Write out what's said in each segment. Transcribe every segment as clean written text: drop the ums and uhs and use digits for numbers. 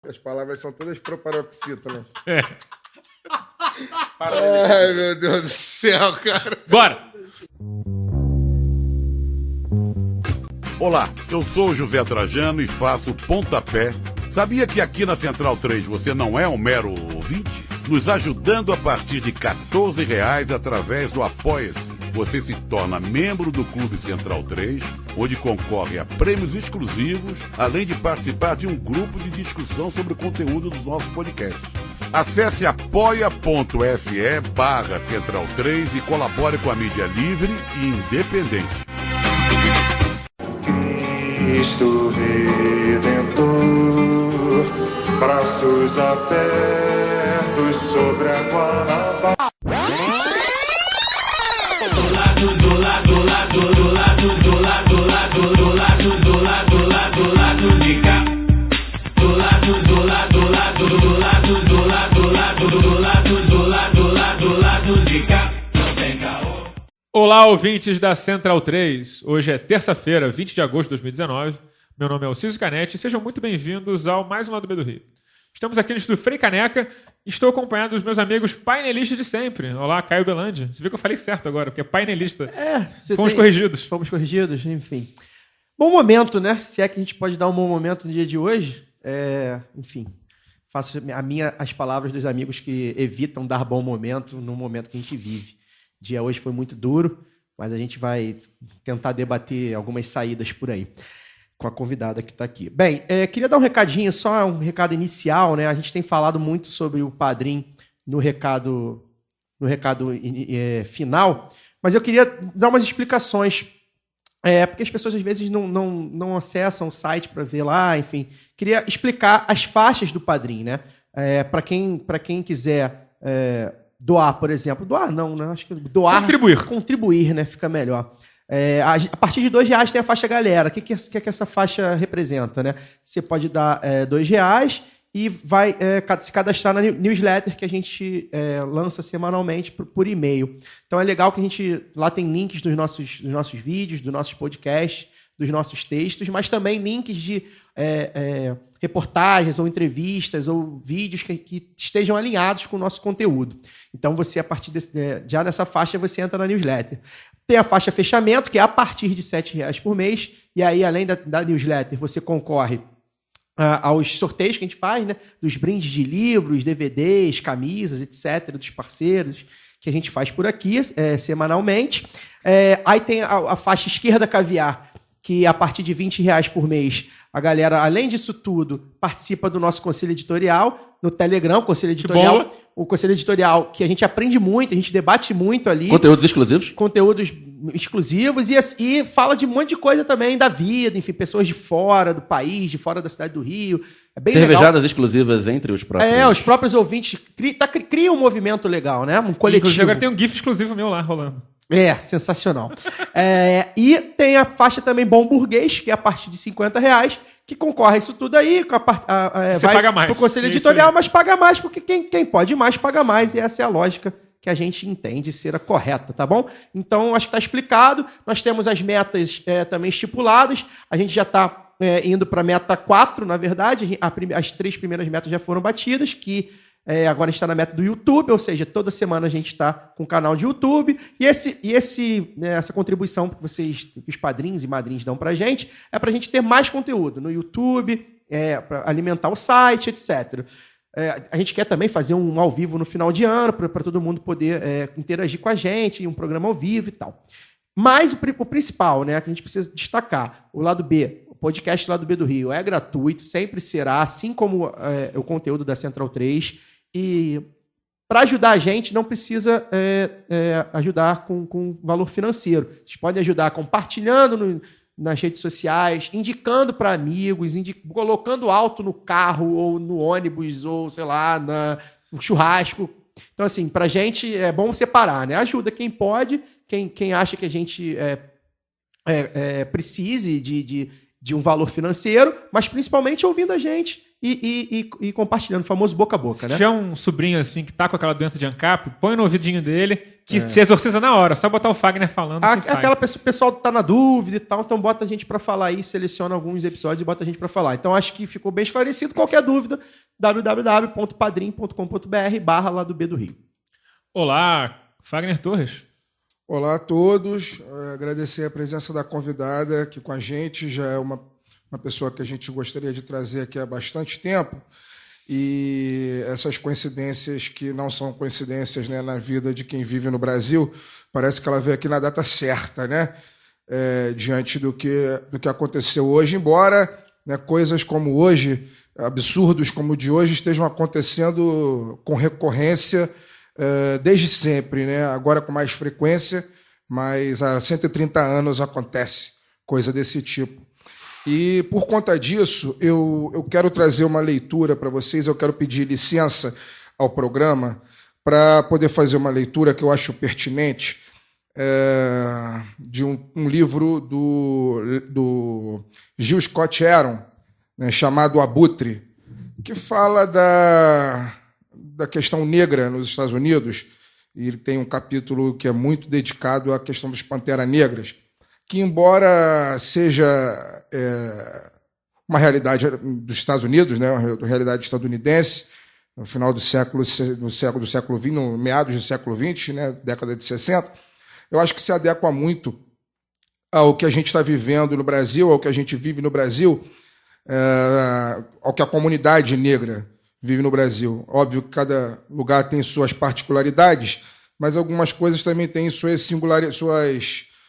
As palavras são todas proparoxítonas. É. Ai, meu Deus do céu, cara. Bora! Olá, eu sou o José Trajano e faço Pontapé. Sabia que aqui na Central 3 você não é um mero ouvinte? Nos ajudando a partir de R$14 através do Apoia-se. Você se torna membro do Clube Central 3, onde concorre a prêmios exclusivos, além de participar de um grupo de discussão sobre o conteúdo dos nossos podcasts. Acesse apoia.se/Central 3 e colabore com a mídia livre e independente. Cristo Redentor, braços abertos sobre a Guanabara. Olá, ouvintes da Central 3. Hoje é terça-feira, 20 de agosto de 2019. Meu nome é Alciso Canete e sejam muito bem-vindos ao mais um Lado B do Rio. Estamos aqui no estúdio Frei Caneca. Estou acompanhado dos meus amigos painelistas de sempre. Olá, Caio Belandi. Você viu que eu falei certo agora, porque é painelista. Fomos corrigidos, enfim. Bom momento, né? Se é que a gente pode dar um bom momento no dia de hoje. Enfim, faço as palavras dos amigos que evitam dar bom momento no momento que a gente vive. O dia hoje foi muito duro, mas a gente vai tentar debater algumas saídas por aí com a convidada que está aqui. Bem, queria dar um recadinho, só um recado inicial, né? A gente tem falado muito sobre o Padrim no recado final, mas eu queria dar umas explicações, porque as pessoas às vezes não acessam o site para ver lá, enfim. Queria explicar as faixas do Padrim, né? Para quem quiser doar, por exemplo. Doar não, né? Acho que doar... Contribuir, né? Fica melhor. A partir de R$2 tem a faixa galera. O que essa faixa representa, né? Você pode dar R$2 e vai se cadastrar na newsletter que a gente lança semanalmente por e-mail. Então é legal que a gente... Lá tem links dos nossos vídeos, dos nossos podcasts, dos nossos textos, mas também links de reportagens ou entrevistas ou vídeos que estejam alinhados com o nosso conteúdo. Então, você, a partir já nessa faixa, você entra na newsletter. Tem a faixa fechamento, que é a partir de R$7 por mês, e aí, além da newsletter, você concorre aos sorteios que a gente faz, né? Dos brindes de livros, DVDs, camisas, etc., dos parceiros que a gente faz por aqui semanalmente. Aí tem a faixa esquerda caviar, que a partir de R$20 por mês, a galera, além disso tudo, participa do nosso conselho editorial, no Telegram, Conselho Editorial. O Conselho Editorial, que a gente aprende muito, a gente debate muito ali. Conteúdos exclusivos? Conteúdos exclusivos e fala de um monte de coisa também da vida, enfim, pessoas de fora do país, de fora da cidade do Rio. É bem cervejadas legal. Exclusivas entre os próprios... Os próprios ouvintes. Cria um movimento legal, né? Um coletivo. Inclusive, agora tem um GIF exclusivo meu lá, rolando. Sensacional. E tem a faixa também Bom Burguês, que é a partir de R$50, que concorre a isso tudo aí. Vai paga mais. Pro Conselho Editorial, mas paga mais, porque quem pode mais, paga mais. E essa é a lógica que a gente entende ser a correta, tá bom? Então, acho que está explicado. Nós temos as metas também estipuladas. A gente já está indo para a meta 4, na verdade. As 3 primeiras metas já foram batidas, que... agora a gente está na meta do YouTube, ou seja, toda semana a gente está com o canal de YouTube. E essa contribuição que os padrinhos e madrinhas dão para a gente é para a gente ter mais conteúdo no YouTube, para alimentar o site, etc. A gente quer também fazer um ao vivo no final de ano, para todo mundo poder interagir com a gente, um programa ao vivo e tal. Mas o principal, né, que a gente precisa destacar, o lado B, o podcast Lado B do Rio é gratuito, sempre será, assim como o conteúdo da Central 3. E para ajudar a gente, não precisa ajudar com valor financeiro. Vocês podem ajudar compartilhando nas redes sociais, indicando para amigos, colocando alto no carro ou no ônibus ou, sei lá, no churrasco. Então, assim, para a gente é bom separar, né? Ajuda quem pode, quem acha que a gente precise de um valor financeiro, mas principalmente ouvindo a gente e compartilhando, o famoso boca a boca, né? Se tiver um sobrinho assim que tá com aquela doença de ANCAP, põe no ouvidinho dele que se exorciza na hora. Só botar o Fagner falando que sai. Aquela pessoa, o pessoal tá na dúvida e tal, então bota a gente pra falar aí, seleciona alguns episódios e bota a gente pra falar. Então acho que ficou bem esclarecido. Qualquer dúvida, www.padrim.com.br/lá do B do Rio. Olá, Fagner Torres. Olá a todos. Agradecer a presença da convidada aqui com a gente. Já é uma pessoa que a gente gostaria de trazer aqui há bastante tempo. E essas coincidências que não são coincidências, né, na vida de quem vive no Brasil, parece que ela veio aqui na data certa, né? Diante do que aconteceu hoje, embora, né, coisas como hoje, absurdos como o de hoje, estejam acontecendo com recorrência desde sempre, né? Agora com mais frequência, mas há 130 anos acontece coisa desse tipo. E, por conta disso, eu quero trazer uma leitura para vocês, eu quero pedir licença ao programa para poder fazer uma leitura que eu acho pertinente de um livro do Gil Scott Heron, né, chamado Abutre, que fala da questão negra nos Estados Unidos, e ele tem um capítulo que é muito dedicado à questão dos Panteras Negras, que, embora seja uma realidade dos Estados Unidos, né, uma realidade estadunidense, no final do século XX, no meados do século XX, né, década de 60, eu acho que se adequa muito ao que a gente está vivendo no Brasil, ao que a gente vive no Brasil, ao que a comunidade negra vive no Brasil. Óbvio que cada lugar tem suas particularidades, mas algumas coisas também têm suas singularidades,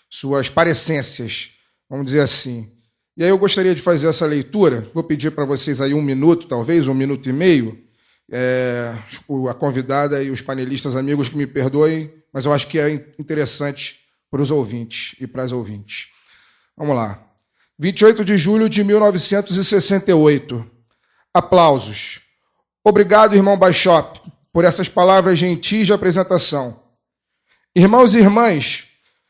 suas parecências, vamos dizer assim. E aí eu gostaria de fazer essa leitura, vou pedir para vocês aí 1 minuto, talvez, 1 minuto e meio, a convidada e os panelistas amigos que me perdoem, mas eu acho que é interessante para os ouvintes e para as ouvintes. Vamos lá. 28 de julho de 1968. Aplausos. Obrigado, irmão Baixop, por essas palavras gentis de apresentação. Irmãos e irmãs,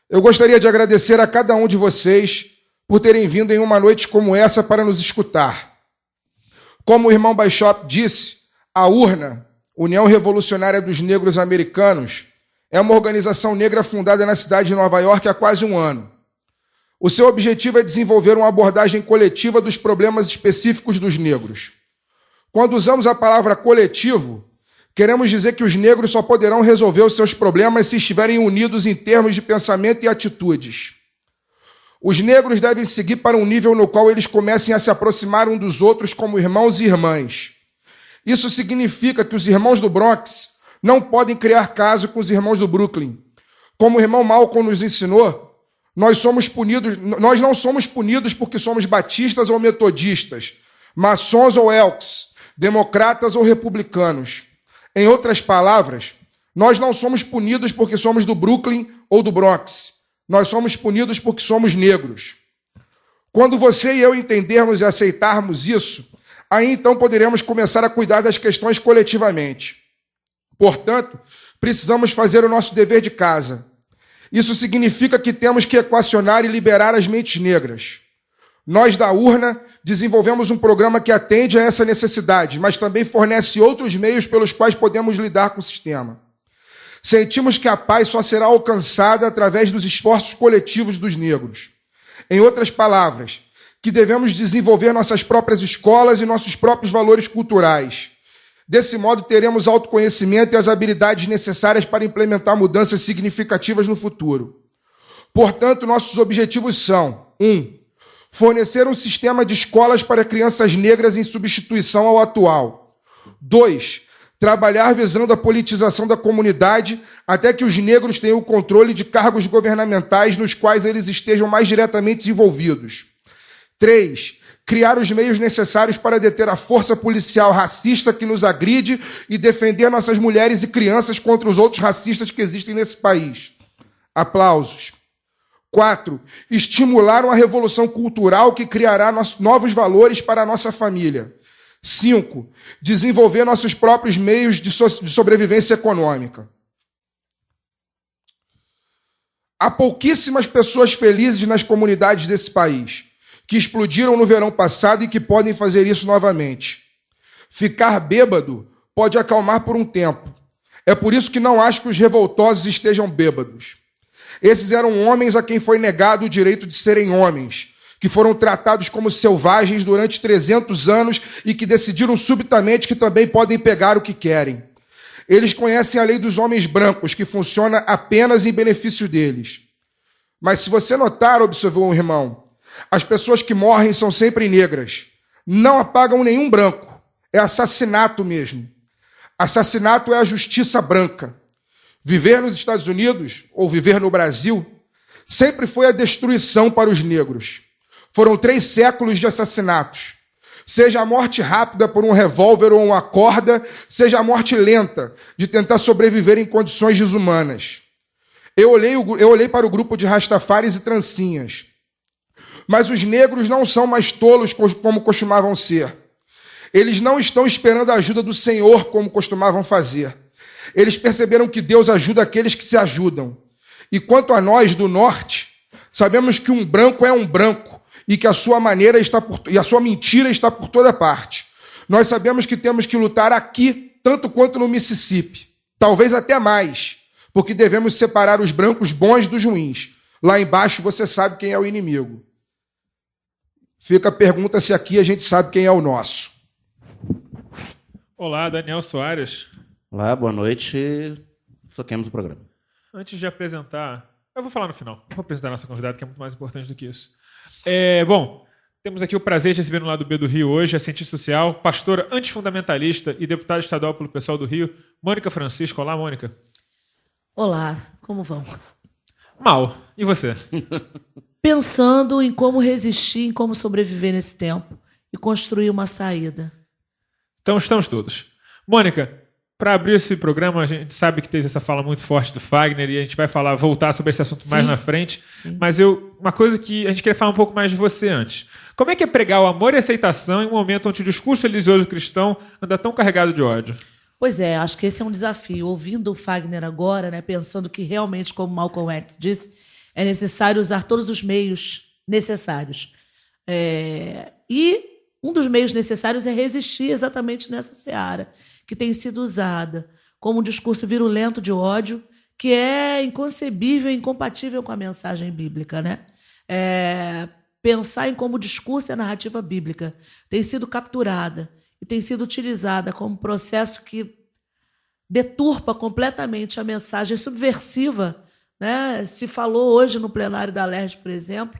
eu gostaria de agradecer a cada um de vocês por terem vindo em uma noite como essa para nos escutar. Como o irmão Baixop disse, a URNA, União Revolucionária dos Negros Americanos, é uma organização negra fundada na cidade de Nova York há quase 1 ano. O seu objetivo é desenvolver uma abordagem coletiva dos problemas específicos dos negros. Quando usamos a palavra coletivo, queremos dizer que os negros só poderão resolver os seus problemas se estiverem unidos em termos de pensamento e atitudes. Os negros devem seguir para um nível no qual eles comecem a se aproximar um dos outros como irmãos e irmãs. Isso significa que os irmãos do Bronx não podem criar caso com os irmãos do Brooklyn. Como o irmão Malcolm nos ensinou, nós não somos punidos porque somos batistas ou metodistas, maçons ou elks, democratas ou republicanos. Em outras palavras, nós não somos punidos porque somos do Brooklyn ou do Bronx. Nós somos punidos porque somos negros. Quando você e eu entendermos e aceitarmos isso, aí então poderemos começar a cuidar das questões coletivamente. Portanto, precisamos fazer o nosso dever de casa. Isso significa que temos que equacionar e liberar as mentes negras. Nós da URNA desenvolvemos um programa que atende a essa necessidade, mas também fornece outros meios pelos quais podemos lidar com o sistema. Sentimos que a paz só será alcançada através dos esforços coletivos dos negros. Em outras palavras, que devemos desenvolver nossas próprias escolas e nossos próprios valores culturais. Desse modo, teremos autoconhecimento e as habilidades necessárias para implementar mudanças significativas no futuro. Portanto, nossos objetivos são: 1. Fornecer um sistema de escolas para crianças negras em substituição ao atual. 2. Trabalhar visando a politização da comunidade até que os negros tenham o controle de cargos governamentais nos quais eles estejam mais diretamente envolvidos. 3. Criar os meios necessários para deter a força policial racista que nos agride e defender nossas mulheres e crianças contra os outros racistas que existem nesse país. Aplausos. 4. Estimular uma revolução cultural que criará novos valores para a nossa família. 5. Desenvolver nossos próprios meios de sobrevivência econômica. Há pouquíssimas pessoas felizes nas comunidades desse país, que explodiram no verão passado e que podem fazer isso novamente. Ficar bêbado pode acalmar por um tempo. É por isso que não acho que os revoltosos estejam bêbados. Esses eram homens a quem foi negado o direito de serem homens, que foram tratados como selvagens durante 300 anos e que decidiram subitamente que também podem pegar o que querem. Eles conhecem a lei dos homens brancos, que funciona apenas em benefício deles. Mas se você notar, observou o irmão, as pessoas que morrem são sempre negras. Não apagam nenhum branco. É assassinato mesmo. Assassinato é a justiça branca. Viver nos Estados Unidos, ou viver no Brasil, sempre foi a destruição para os negros. Foram 3 séculos de assassinatos. Seja a morte rápida por um revólver ou uma corda, seja a morte lenta, de tentar sobreviver em condições desumanas. Eu olhei para o grupo de rastafares e trancinhas. Mas os negros não são mais tolos como costumavam ser. Eles não estão esperando a ajuda do Senhor como costumavam fazer. Eles perceberam que Deus ajuda aqueles que se ajudam. E quanto a nós do norte, sabemos que um branco é um branco e que a sua mentira está por toda parte. Nós sabemos que temos que lutar aqui tanto quanto no Mississippi, talvez até mais, porque devemos separar os brancos bons dos ruins. Lá embaixo você sabe quem é o inimigo. Fica a pergunta se aqui a gente sabe quem é o nosso. Olá, Daniel Soares. Olá, boa noite. Toquemos o programa. Antes de apresentar... Eu vou falar no final. Vou apresentar a nossa convidada, que é muito mais importante do que isso. Bom, temos aqui o prazer de receber no lado B do Rio hoje a cientista social, pastora antifundamentalista e deputada estadual pelo pessoal do Rio, Mônica Francisco. Olá, Mônica. Olá, como vão? Mal. E você? Pensando em como resistir, em como sobreviver nesse tempo e construir uma saída. Então estamos todos. Mônica, para abrir esse programa, a gente sabe que teve essa fala muito forte do Fagner e a gente vai voltar sobre esse assunto mais na frente. Sim. Mas uma coisa que a gente queria falar um pouco mais de você antes. Como é que é pregar o amor e a aceitação em um momento onde o discurso religioso cristão anda tão carregado de ódio? Pois é, acho que esse é um desafio. Ouvindo o Fagner agora, né, pensando que realmente, como Malcolm X disse, é necessário usar todos os meios necessários. E um dos meios necessários é resistir exatamente nessa seara, que tem sido usada como um discurso virulento de ódio, que é inconcebível e incompatível com a mensagem bíblica, né? Pensar em como o discurso e a narrativa bíblica tem sido capturada e tem sido utilizada como processo que deturpa completamente a mensagem subversiva, né? Se falou hoje no plenário da LERJ, por exemplo,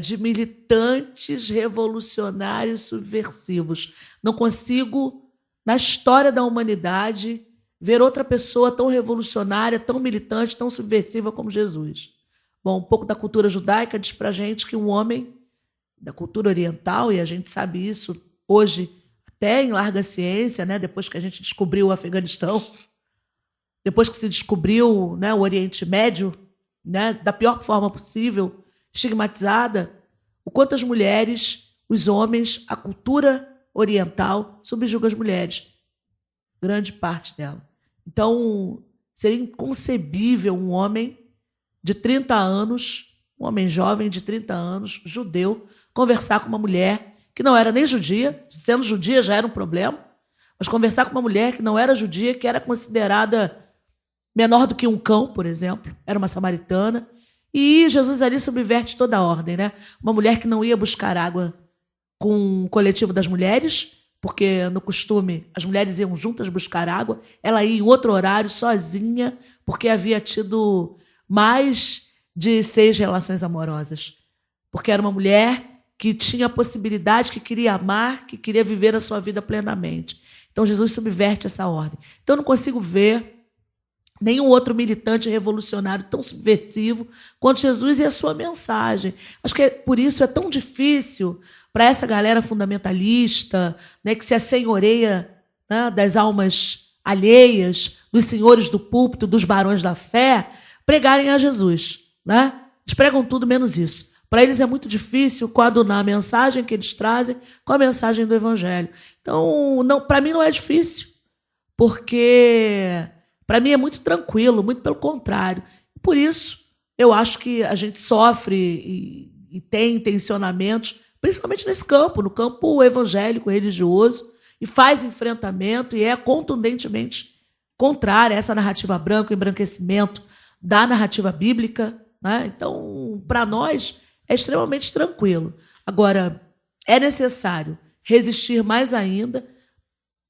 de militantes revolucionários subversivos. Não consigo, na história da humanidade, ver outra pessoa tão revolucionária, tão militante, tão subversiva como Jesus. Bom, um pouco da cultura judaica diz para a gente que um homem da cultura oriental, e a gente sabe isso hoje até em larga ciência, né, depois que a gente descobriu o Afeganistão, depois que se descobriu, né, o Oriente Médio, né, da pior forma possível, estigmatizada, o quanto as mulheres, os homens, a cultura oriental subjuga as mulheres. Grande parte dela. Então, seria inconcebível um homem de 30 anos, um homem jovem de 30 anos, judeu, conversar com uma mulher que não era nem judia, sendo judia já era um problema, mas conversar com uma mulher que não era judia, que era considerada menor do que um cão, por exemplo, era uma samaritana, e Jesus ali subverte toda a ordem, né? Uma mulher que não ia buscar água com o coletivo das mulheres, porque no costume as mulheres iam juntas buscar água, ela ia em outro horário, sozinha, porque havia tido mais de 6 relações amorosas. Porque era uma mulher que tinha a possibilidade, que queria amar, que queria viver a sua vida plenamente. Então Jesus subverte essa ordem. Então eu não consigo ver nenhum outro militante revolucionário tão subversivo quanto Jesus e a sua mensagem. Acho que por isso é tão difícil para essa galera fundamentalista, né, que se assenhoreia, né, das almas alheias, dos senhores do púlpito, dos barões da fé, pregarem a Jesus. Né? Eles pregam tudo menos isso. Para eles é muito difícil coadunar a mensagem que eles trazem com a mensagem do Evangelho. Então, para mim não é difícil, porque para mim é muito tranquilo, muito pelo contrário. Por isso, eu acho que a gente sofre e tem intencionamentos, principalmente nesse campo, no campo evangélico, religioso, e faz enfrentamento e é contundentemente contrária a essa narrativa branca, o embranquecimento da narrativa bíblica, né? Então, para nós, é extremamente tranquilo. Agora, é necessário resistir mais ainda,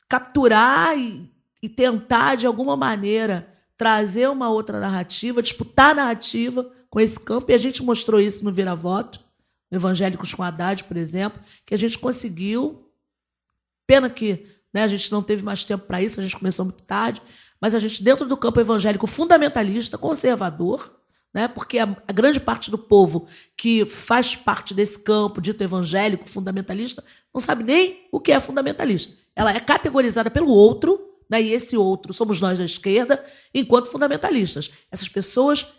capturar e tentar, de alguma maneira, trazer uma outra narrativa, disputar a narrativa com esse campo, e a gente mostrou isso no Vira-Voto, no Evangélicos com Haddad, por exemplo, que a gente conseguiu. Pena que, né, a gente não teve mais tempo para isso, a gente começou muito tarde, mas a gente, dentro do campo evangélico fundamentalista, conservador, né, porque a grande parte do povo que faz parte desse campo dito evangélico fundamentalista não sabe nem o que é fundamentalista. Ela é categorizada pelo outro, né, e esse outro somos nós da esquerda, enquanto fundamentalistas. Essas pessoas...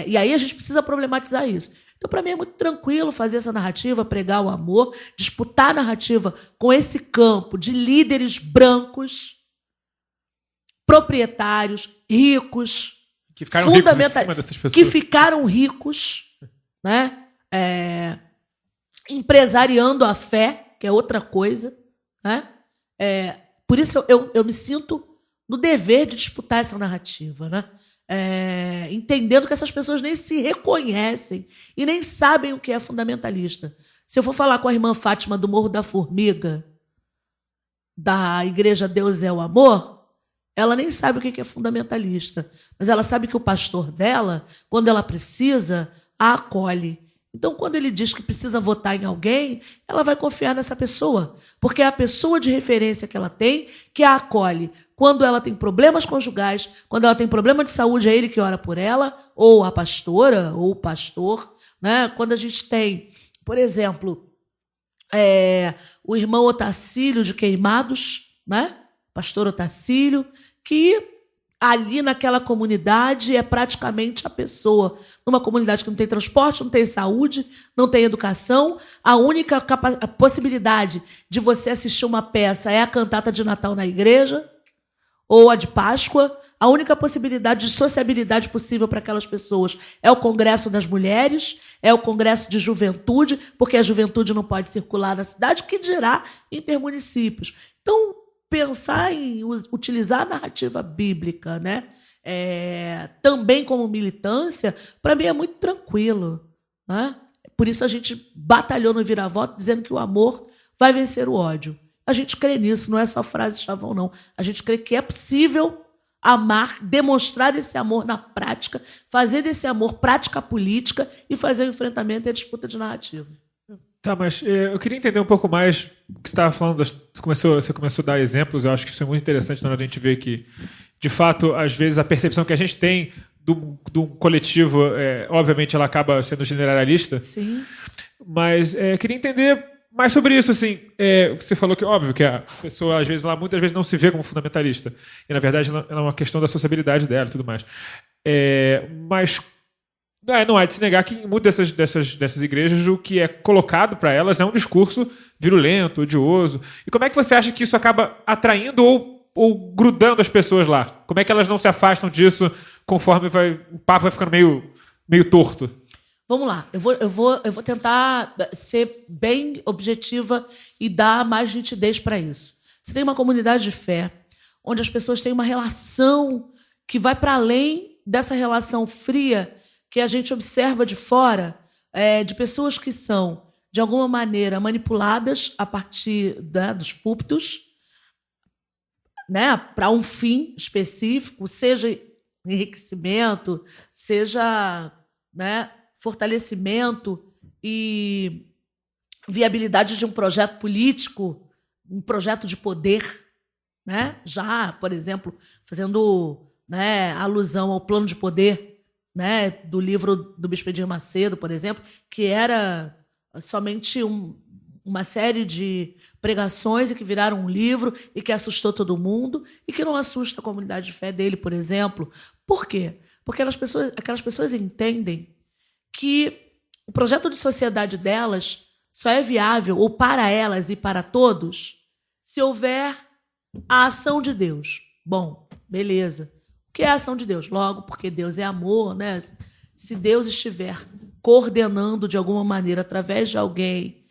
e aí a gente precisa problematizar isso. Então, para mim, é muito tranquilo fazer essa narrativa, pregar o amor, disputar a narrativa com esse campo de líderes brancos, proprietários, ricos, que ficaram ricos em cima dessas pessoas. Que ficaram ricos, né? Empresariando a fé, que é outra coisa, né? Por isso eu me sinto no dever de disputar essa narrativa, né? Entendendo que essas pessoas nem se reconhecem e nem sabem o que é fundamentalista. Se eu for falar com a irmã Fátima do Morro da Formiga, da Igreja Deus é o Amor, ela nem sabe o que é fundamentalista, mas ela sabe que o pastor dela, quando ela precisa, a acolhe. Então, quando ele diz que precisa votar em alguém, ela vai confiar nessa pessoa, porque é a pessoa de referência que ela tem que a acolhe. Quando ela tem problemas conjugais, quando ela tem problema de saúde, é ele que ora por ela, ou a pastora, ou o pastor, né? Quando a gente tem, por exemplo, o irmão Otacílio de Queimados, né? Pastor Otacílio, que ali naquela comunidade é praticamente a pessoa. Numa comunidade que não tem transporte, não tem saúde, não tem educação, a única a possibilidade de você assistir uma peça é a cantata de Natal na igreja, ou a de Páscoa. A única possibilidade de sociabilidade possível para aquelas pessoas é o Congresso das Mulheres, é o Congresso de Juventude, porque a juventude não pode circular na cidade, que dirá intermunicípios. Então, pensar em utilizar a narrativa bíblica, né, também como militância, para mim é muito tranquilo, né? Por isso a gente batalhou no Vira-Voto dizendo que o amor vai vencer o ódio. A gente crê nisso, não é só frase chavão, não. A gente crê que é possível amar, demonstrar esse amor na prática, fazer desse amor prática política e fazer o enfrentamento e a disputa de narrativa. Tá, mas eu queria entender um pouco mais o que você estava falando. Você começou a dar exemplos, eu acho que isso é muito interessante na hora de a gente ver que, de fato, às vezes a percepção que a gente tem do coletivo, obviamente, ela acaba sendo generalista. Sim. Mas eu queria entender mais sobre isso. Assim, você falou que, óbvio, que a pessoa, às vezes, muitas vezes não se vê como fundamentalista. E, na verdade, ela é uma questão da sociabilidade dela e tudo mais. Mas não há de se negar que em muitas dessas igrejas o que é colocado para elas é um discurso virulento, odioso. E como é que você acha que isso acaba atraindo ou grudando as pessoas lá? Como é que elas não se afastam disso conforme o papo vai ficando meio torto? Vamos lá, eu vou tentar ser bem objetiva e dar mais nitidez para isso. Você tem uma comunidade de fé onde as pessoas têm uma relação que vai para além dessa relação fria que a gente observa de fora, de pessoas que são, de alguma maneira, manipuladas a partir dos púlpitos, né, para um fim específico, seja enriquecimento, seja, né, fortalecimento e viabilidade de um projeto político, um projeto de poder, né? Já, por exemplo, fazendo, né, alusão ao plano de poder, né, do livro do Bispo Edir Macedo, por exemplo, que era somente uma série de pregações e que viraram um livro e que assustou todo mundo e que não assusta a comunidade de fé dele, por exemplo. Por quê? Porque aquelas pessoas entendem que o projeto de sociedade delas só é viável, ou para elas e para todos, se houver a ação de Deus. Bom, beleza. O que é a ação de Deus? Logo, porque Deus é amor, né? Se Deus estiver coordenando de alguma maneira, através de alguém,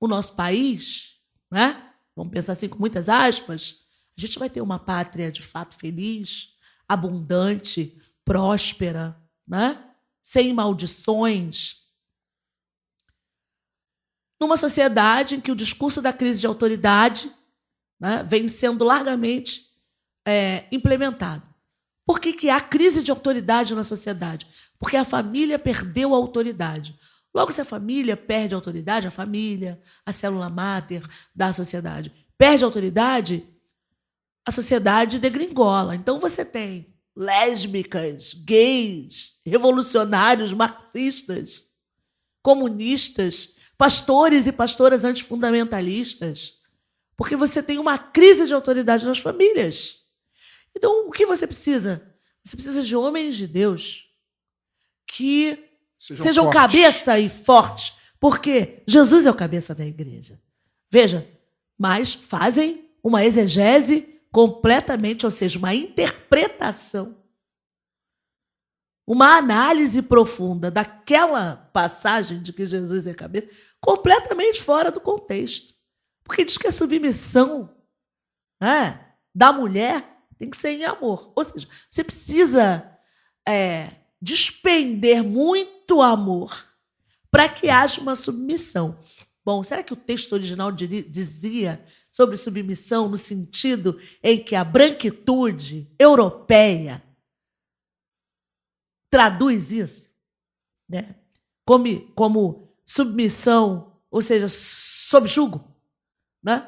o nosso país, né? vamos pensar assim com muitas aspas, a gente vai ter uma pátria de fato feliz, abundante, próspera, né? Sem maldições. Numa sociedade em que o discurso da crise de autoridade, né, vem sendo largamente implementado. Por que há crise de autoridade na sociedade? Porque a família perdeu a autoridade. Logo, se a família perde a autoridade, a família, a célula máter da sociedade, perde a autoridade, a sociedade degringola. Então você tem lésbicas, gays, revolucionários, marxistas, comunistas, pastores e pastoras antifundamentalistas, porque você tem uma crise de autoridade nas famílias. Então, o que você precisa? Você precisa de homens de Deus que sejam fortes. cabeça e fortes, porque Jesus é o cabeça da igreja. Veja, mas fazem uma exegese completamente, ou seja, uma interpretação, uma análise profunda daquela passagem de que Jesus é cabeça, completamente fora do contexto. Porque diz que a submissão, né, da mulher tem que ser em amor. Ou seja, você precisa despender muito amor para que haja uma submissão. Bom, será que o texto original dizia sobre submissão no sentido em que a branquitude europeia traduz isso, né? Como submissão, ou seja, sob jugo, né?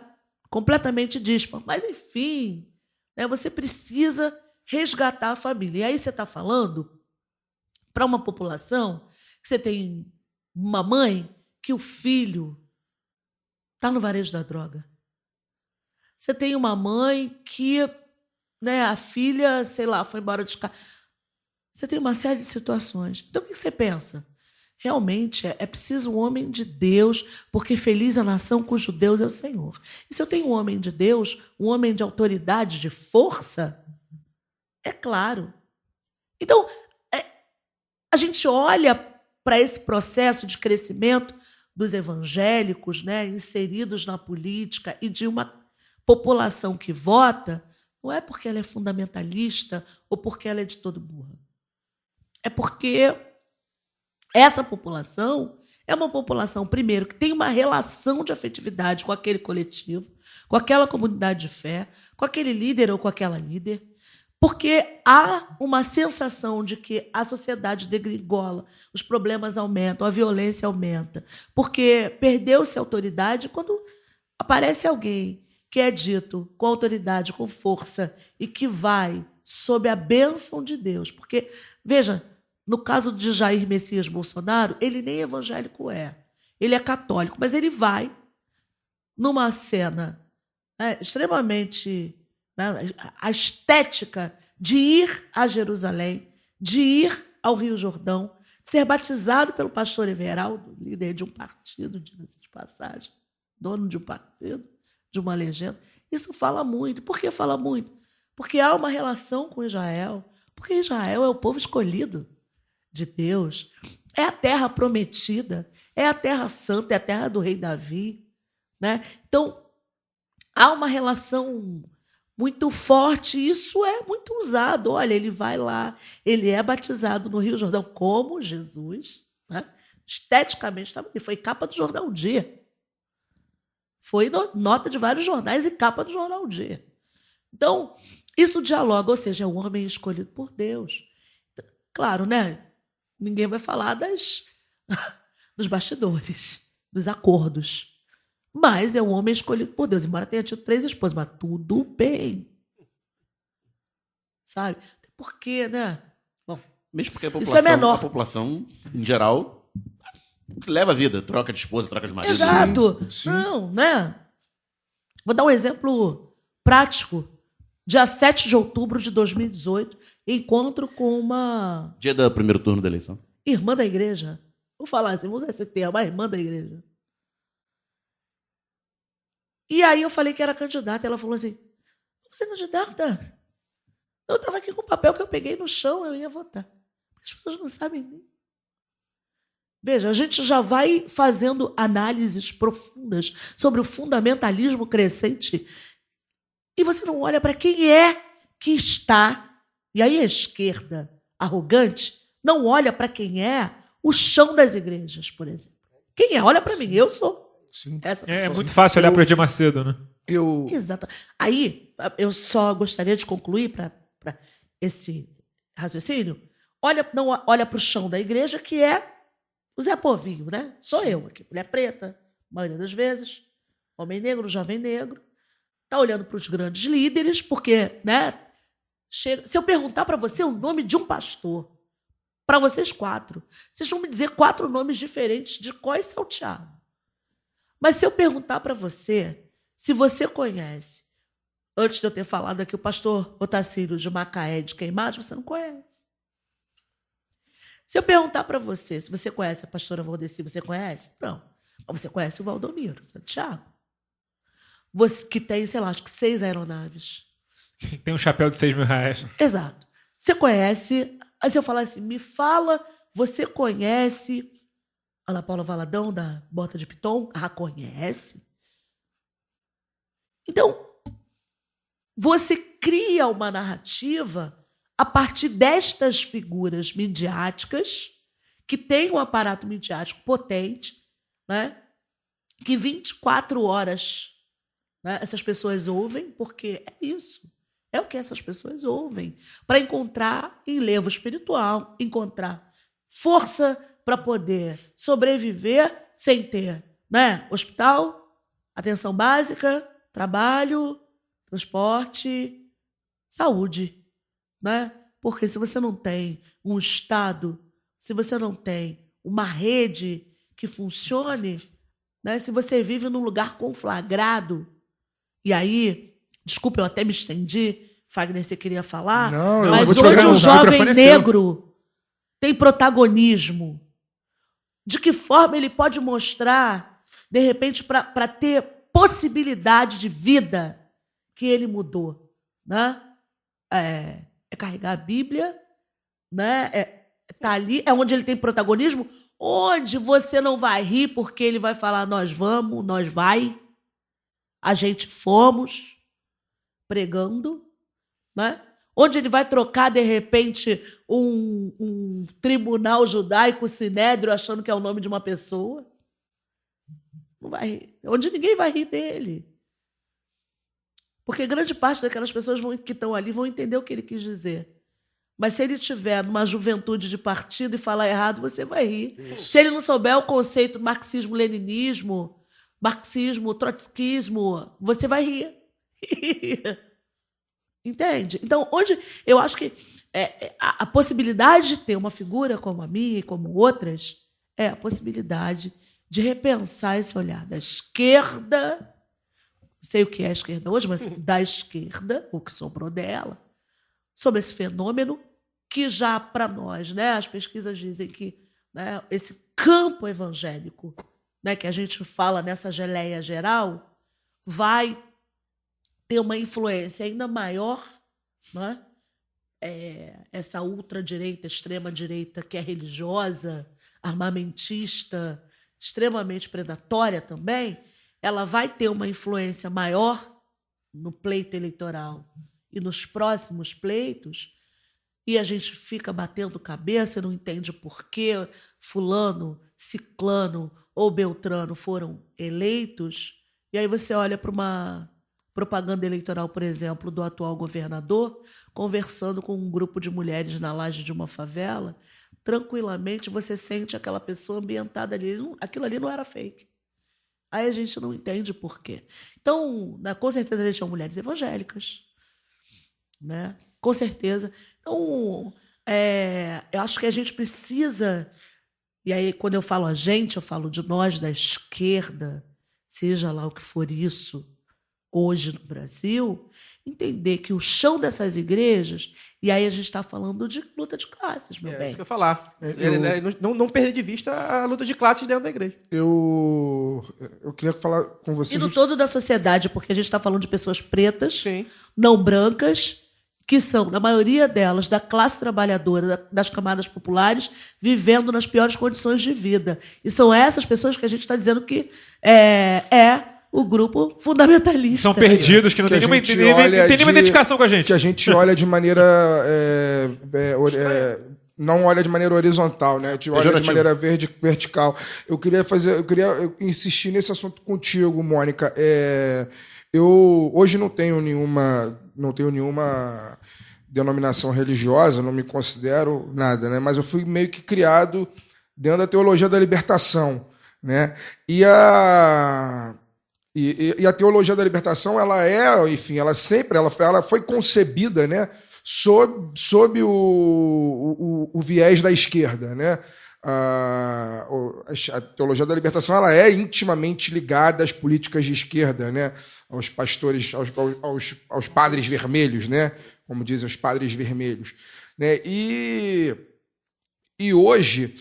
Completamente dísparo. Mas, enfim, né, você precisa resgatar a família. E aí você está falando para uma população que você tem uma mãe que o filho está no varejo da droga. Você tem uma mãe que, né, a filha, sei lá, foi embora de casa. Você tem uma série de situações. Então, o que você pensa? Realmente é preciso um homem de Deus, porque feliz a nação cujo Deus é o Senhor. E se eu tenho um homem de Deus, um homem de autoridade, de força, é claro. Então, a gente olha para esse processo de crescimento dos evangélicos, né, inseridos na política e de uma população que vota, não é porque ela é fundamentalista ou porque ela é de todo burra. É porque essa população é uma população, primeiro, que tem uma relação de afetividade com aquele coletivo, com aquela comunidade de fé, com aquele líder ou com aquela líder, porque há uma sensação de que a sociedade degringola, os problemas aumentam, a violência aumenta, porque perdeu-se a autoridade quando aparece alguém que é dito com autoridade, com força, e que vai sob a bênção de Deus. Porque, veja, no caso de Jair Messias Bolsonaro, ele nem evangélico é. Ele é católico, mas ele vai numa cena extremamente... né, a estética de ir a Jerusalém, de ir ao Rio Jordão, de ser batizado pelo pastor Everaldo, líder de um partido, diga-se de passagem, dono de um partido, de uma legenda. Isso fala muito. Por que fala muito? Porque há uma relação com Israel, porque Israel é o povo escolhido de Deus, é a terra prometida, é a terra santa, é a terra do rei Davi, né? Então, há uma relação muito forte, isso é muito usado. Olha, ele vai lá, ele é batizado no Rio Jordão, como Jesus, né? Esteticamente, ele foi capa do Jornal Dia. Foi nota de vários jornais e capa do Jornal Dia. Então, isso dialoga, ou seja, é um homem escolhido por Deus. Claro, né? Ninguém vai falar dos bastidores, dos acordos. Mas é um homem escolhido por Deus, embora tenha tido 3 esposas, mas tudo bem. Sabe? Porque, né? Bom, mesmo porque isso é menor. A população, em geral, leva a vida, troca de esposa, troca de marido. Exato. Sim. Não, né? Vou dar um exemplo prático. Dia 7 de outubro de 2018, encontro com uma... Dia do primeiro turno da eleição. Irmã da igreja. Vou falar assim, vamos usar esse termo, a irmã da igreja. E aí eu falei que era candidata. Ela falou assim, você é candidata? Eu estava aqui com o papel que eu peguei no chão, eu ia votar. As pessoas não sabem nem. Veja, a gente já vai fazendo análises profundas sobre o fundamentalismo crescente e você não olha para quem é que está, e aí a esquerda arrogante não olha para quem é o chão das igrejas, por exemplo. Quem é? Olha para mim, eu sou Sim. essa É pessoa. muito fácil olhar para o Edir Macedo, né? Exato. Aí, eu só gostaria de concluir para esse raciocínio. Não olha para o chão da igreja, que é o Zé Povinho, né? Sou eu aqui, mulher preta, maioria das vezes, homem negro, jovem negro. Está olhando para os grandes líderes, porque, né? Se eu perguntar para você o nome de um pastor, para vocês 4, vocês vão me dizer 4 nomes diferentes de qual é salteado. Mas se eu perguntar para você, se você conhece, antes de eu ter falado aqui, o pastor Otacílio de Macaé de Queimados, você não conhece. Se eu perguntar para você, se você conhece a pastora Valdeci, você conhece? Não. Mas você conhece o Valdomiro Santiago. Você, que tem, sei lá, acho que 6 aeronaves. Tem um chapéu de R$6.000. Exato. Você conhece... Aí se eu falar assim, me fala, você conhece Ana Paula Valadão, da Bota de Piton? Ah, conhece? Então, você cria uma narrativa a partir destas figuras midiáticas, que têm um aparato midiático potente, né? Que 24 horas, né, essas pessoas ouvem, porque é isso. É o que essas pessoas ouvem, para encontrar enlevo espiritual, encontrar força para poder sobreviver sem ter, né, hospital, atenção básica, trabalho, transporte, saúde, né? Porque se você não tem um Estado, se você não tem uma rede que funcione, né, se você vive num lugar conflagrado, e aí, desculpa, eu até me estendi, Fagner, você queria falar, Não, mas eu vou te onde pegar o no jovem microfone é negro tem protagonismo, de que forma ele pode mostrar, de repente, para ter possibilidade de vida que ele mudou, né? É carregar a Bíblia, né? Tá ali, é onde ele tem protagonismo, onde você não vai rir porque ele vai falar nós vamos, nós vai, a gente fomos pregando, né? Onde ele vai trocar, de repente, um tribunal judaico sinédrio achando que é o nome de uma pessoa. Não vai rir. Onde ninguém vai rir dele. Porque grande parte daquelas pessoas que estão ali vão entender o que ele quis dizer. Mas se ele tiver numa juventude de partido e falar errado, você vai rir. Isso. Se ele não souber o conceito marxismo-leninismo, marxismo, trotskismo, você vai rir. Entende? Então, hoje, eu acho que a possibilidade de ter uma figura como a minha e como outras é a possibilidade de repensar esse olhar da esquerda, não sei o que é a esquerda hoje, mas da esquerda, o que sobrou dela, sobre esse fenômeno que já para nós, né, as pesquisas dizem que, né, esse campo evangélico, né, que a gente fala nessa geleia geral, vai ter uma influência ainda maior, né? Essa ultradireita, extrema-direita, que é religiosa, armamentista, extremamente predatória também, ela vai ter uma influência maior no pleito eleitoral e nos próximos pleitos, e a gente fica batendo cabeça e não entende por que fulano, ciclano ou beltrano foram eleitos, e aí você olha para uma propaganda eleitoral, por exemplo, do atual governador, conversando com um grupo de mulheres na laje de uma favela, tranquilamente você sente aquela pessoa ambientada ali. Aquilo ali não era fake. Aí a gente não entende por quê. Então, né, com certeza, eles são mulheres evangélicas. Né? Com certeza. Então, eu acho que a gente precisa... E aí, quando eu falo a gente, eu falo de nós, da esquerda, seja lá o que for isso, hoje no Brasil, entender que o chão dessas igrejas, e aí a gente está falando de luta de classes, meu bem. É isso que eu ia falar. Não perder de vista a luta de classes dentro da igreja. Eu queria falar com você... E no todo da sociedade, porque a gente está falando de pessoas pretas, sim, não brancas, que são, na maioria delas, da classe trabalhadora, das camadas populares, vivendo nas piores condições de vida. E são essas pessoas que a gente está dizendo que é o grupo fundamentalista. São perdidos, que não tem nenhuma identificação com a gente. Que a gente olha de maneira... não olha de maneira horizontal, né? A gente olha de maneira vertical. Eu queria insistir nesse assunto contigo, Mônica. Eu hoje não tenho nenhuma denominação religiosa, não me considero nada, né? Mas eu fui meio que criado dentro da teologia da libertação, né? E a teologia da libertação, ela foi concebida, né, sob o viés da esquerda, né? A teologia da libertação, ela é intimamente ligada às políticas de esquerda, né? Aos pastores, aos padres vermelhos, né? Como dizem os padres vermelhos, né? E hoje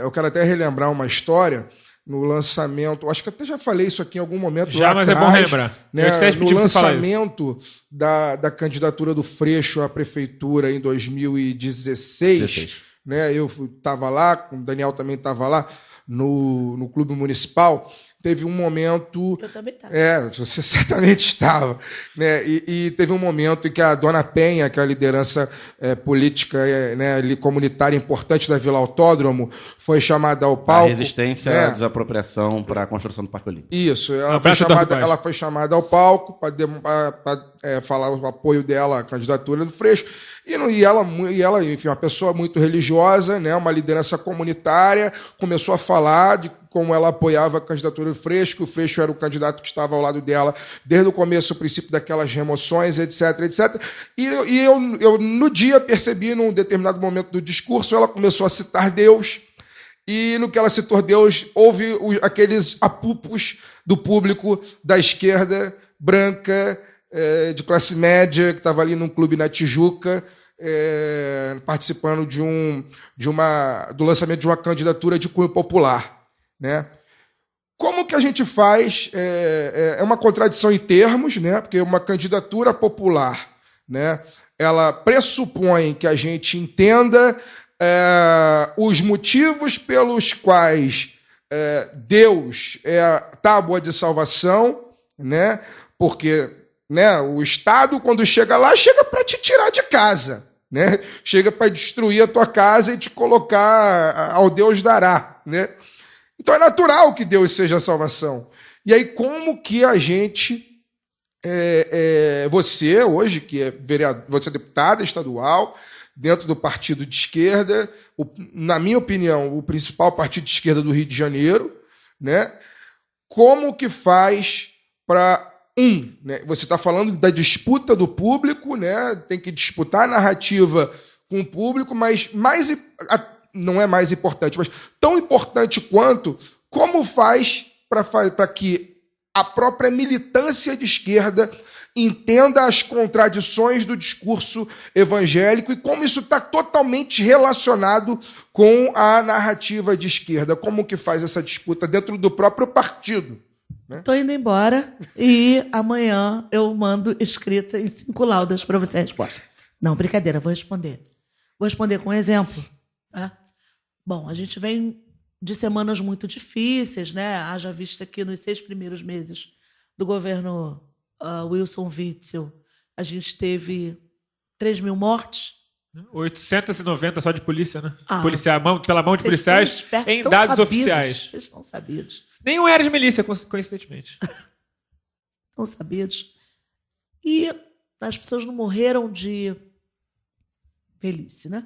eu quero até relembrar uma história. No lançamento, acho que até já falei isso aqui em algum momento. Já, mas atrás, é bom lembrar. Né, no lançamento da candidatura do Freixo à prefeitura em 2016, né, eu estava lá, o Daniel também estava lá, no Clube Municipal. Teve um momento... Eu também estava. Você certamente estava. Né? E teve um momento em que a Dona Penha, que é a liderança política comunitária importante da Vila Autódromo, foi chamada ao palco. A resistência à desapropriação para a construção do Parque Olímpico. Isso. Ela foi chamada ao palco para falar o apoio dela à candidatura do Freixo. E ela, enfim, uma pessoa muito religiosa, né, uma liderança comunitária, começou a falar de como ela apoiava a candidatura do Freixo, que o Freixo era o candidato que estava ao lado dela desde o começo, o princípio daquelas remoções, etc, etc. E eu no dia percebi, num determinado momento do discurso, ela começou a citar Deus, e no que ela citou Deus, houve aqueles apupos do público da esquerda branca, de classe média, que estava ali num clube na Tijuca, participando do lançamento de uma candidatura de cunho popular, né? Como que a gente faz? É uma contradição em termos, né? Porque uma candidatura popular, né, ela pressupõe que a gente entenda os motivos pelos quais Deus é a tábua de salvação, né? Porque, né, o Estado, quando chega lá, chega para te tirar de casa, né? Chega para destruir a tua casa e te colocar ao Deus dará, né? Então é natural que Deus seja a salvação. E aí, como que a gente, você hoje, que é vereador, você é deputada estadual, dentro do partido de esquerda, na minha opinião, o principal partido de esquerda do Rio de Janeiro, né? Como que faz para né? Você está falando da disputa do público, né? Tem que disputar a narrativa com o público, mas não é mais importante, mas tão importante quanto, como faz para que a própria militância de esquerda entenda as contradições do discurso evangélico e como isso está totalmente relacionado com a narrativa de esquerda. Como que faz essa disputa dentro do próprio partido? Estou indo embora e amanhã eu mando escrita em 5 laudas para você a resposta. Não, brincadeira, vou responder. Vou responder com um exemplo. Tá? Bom, a gente vem de semanas muito difíceis, né? Haja vista que nos 6 primeiros meses do governo Wilson Witzel, a gente teve 3.000 mortes. 890 só de polícia, né? Pela mão de policiais em dados oficiais. Vocês estão sabidos. Nenhum era de milícia, coincidentemente. Estão sabidos. E as pessoas não morreram de velhice, né?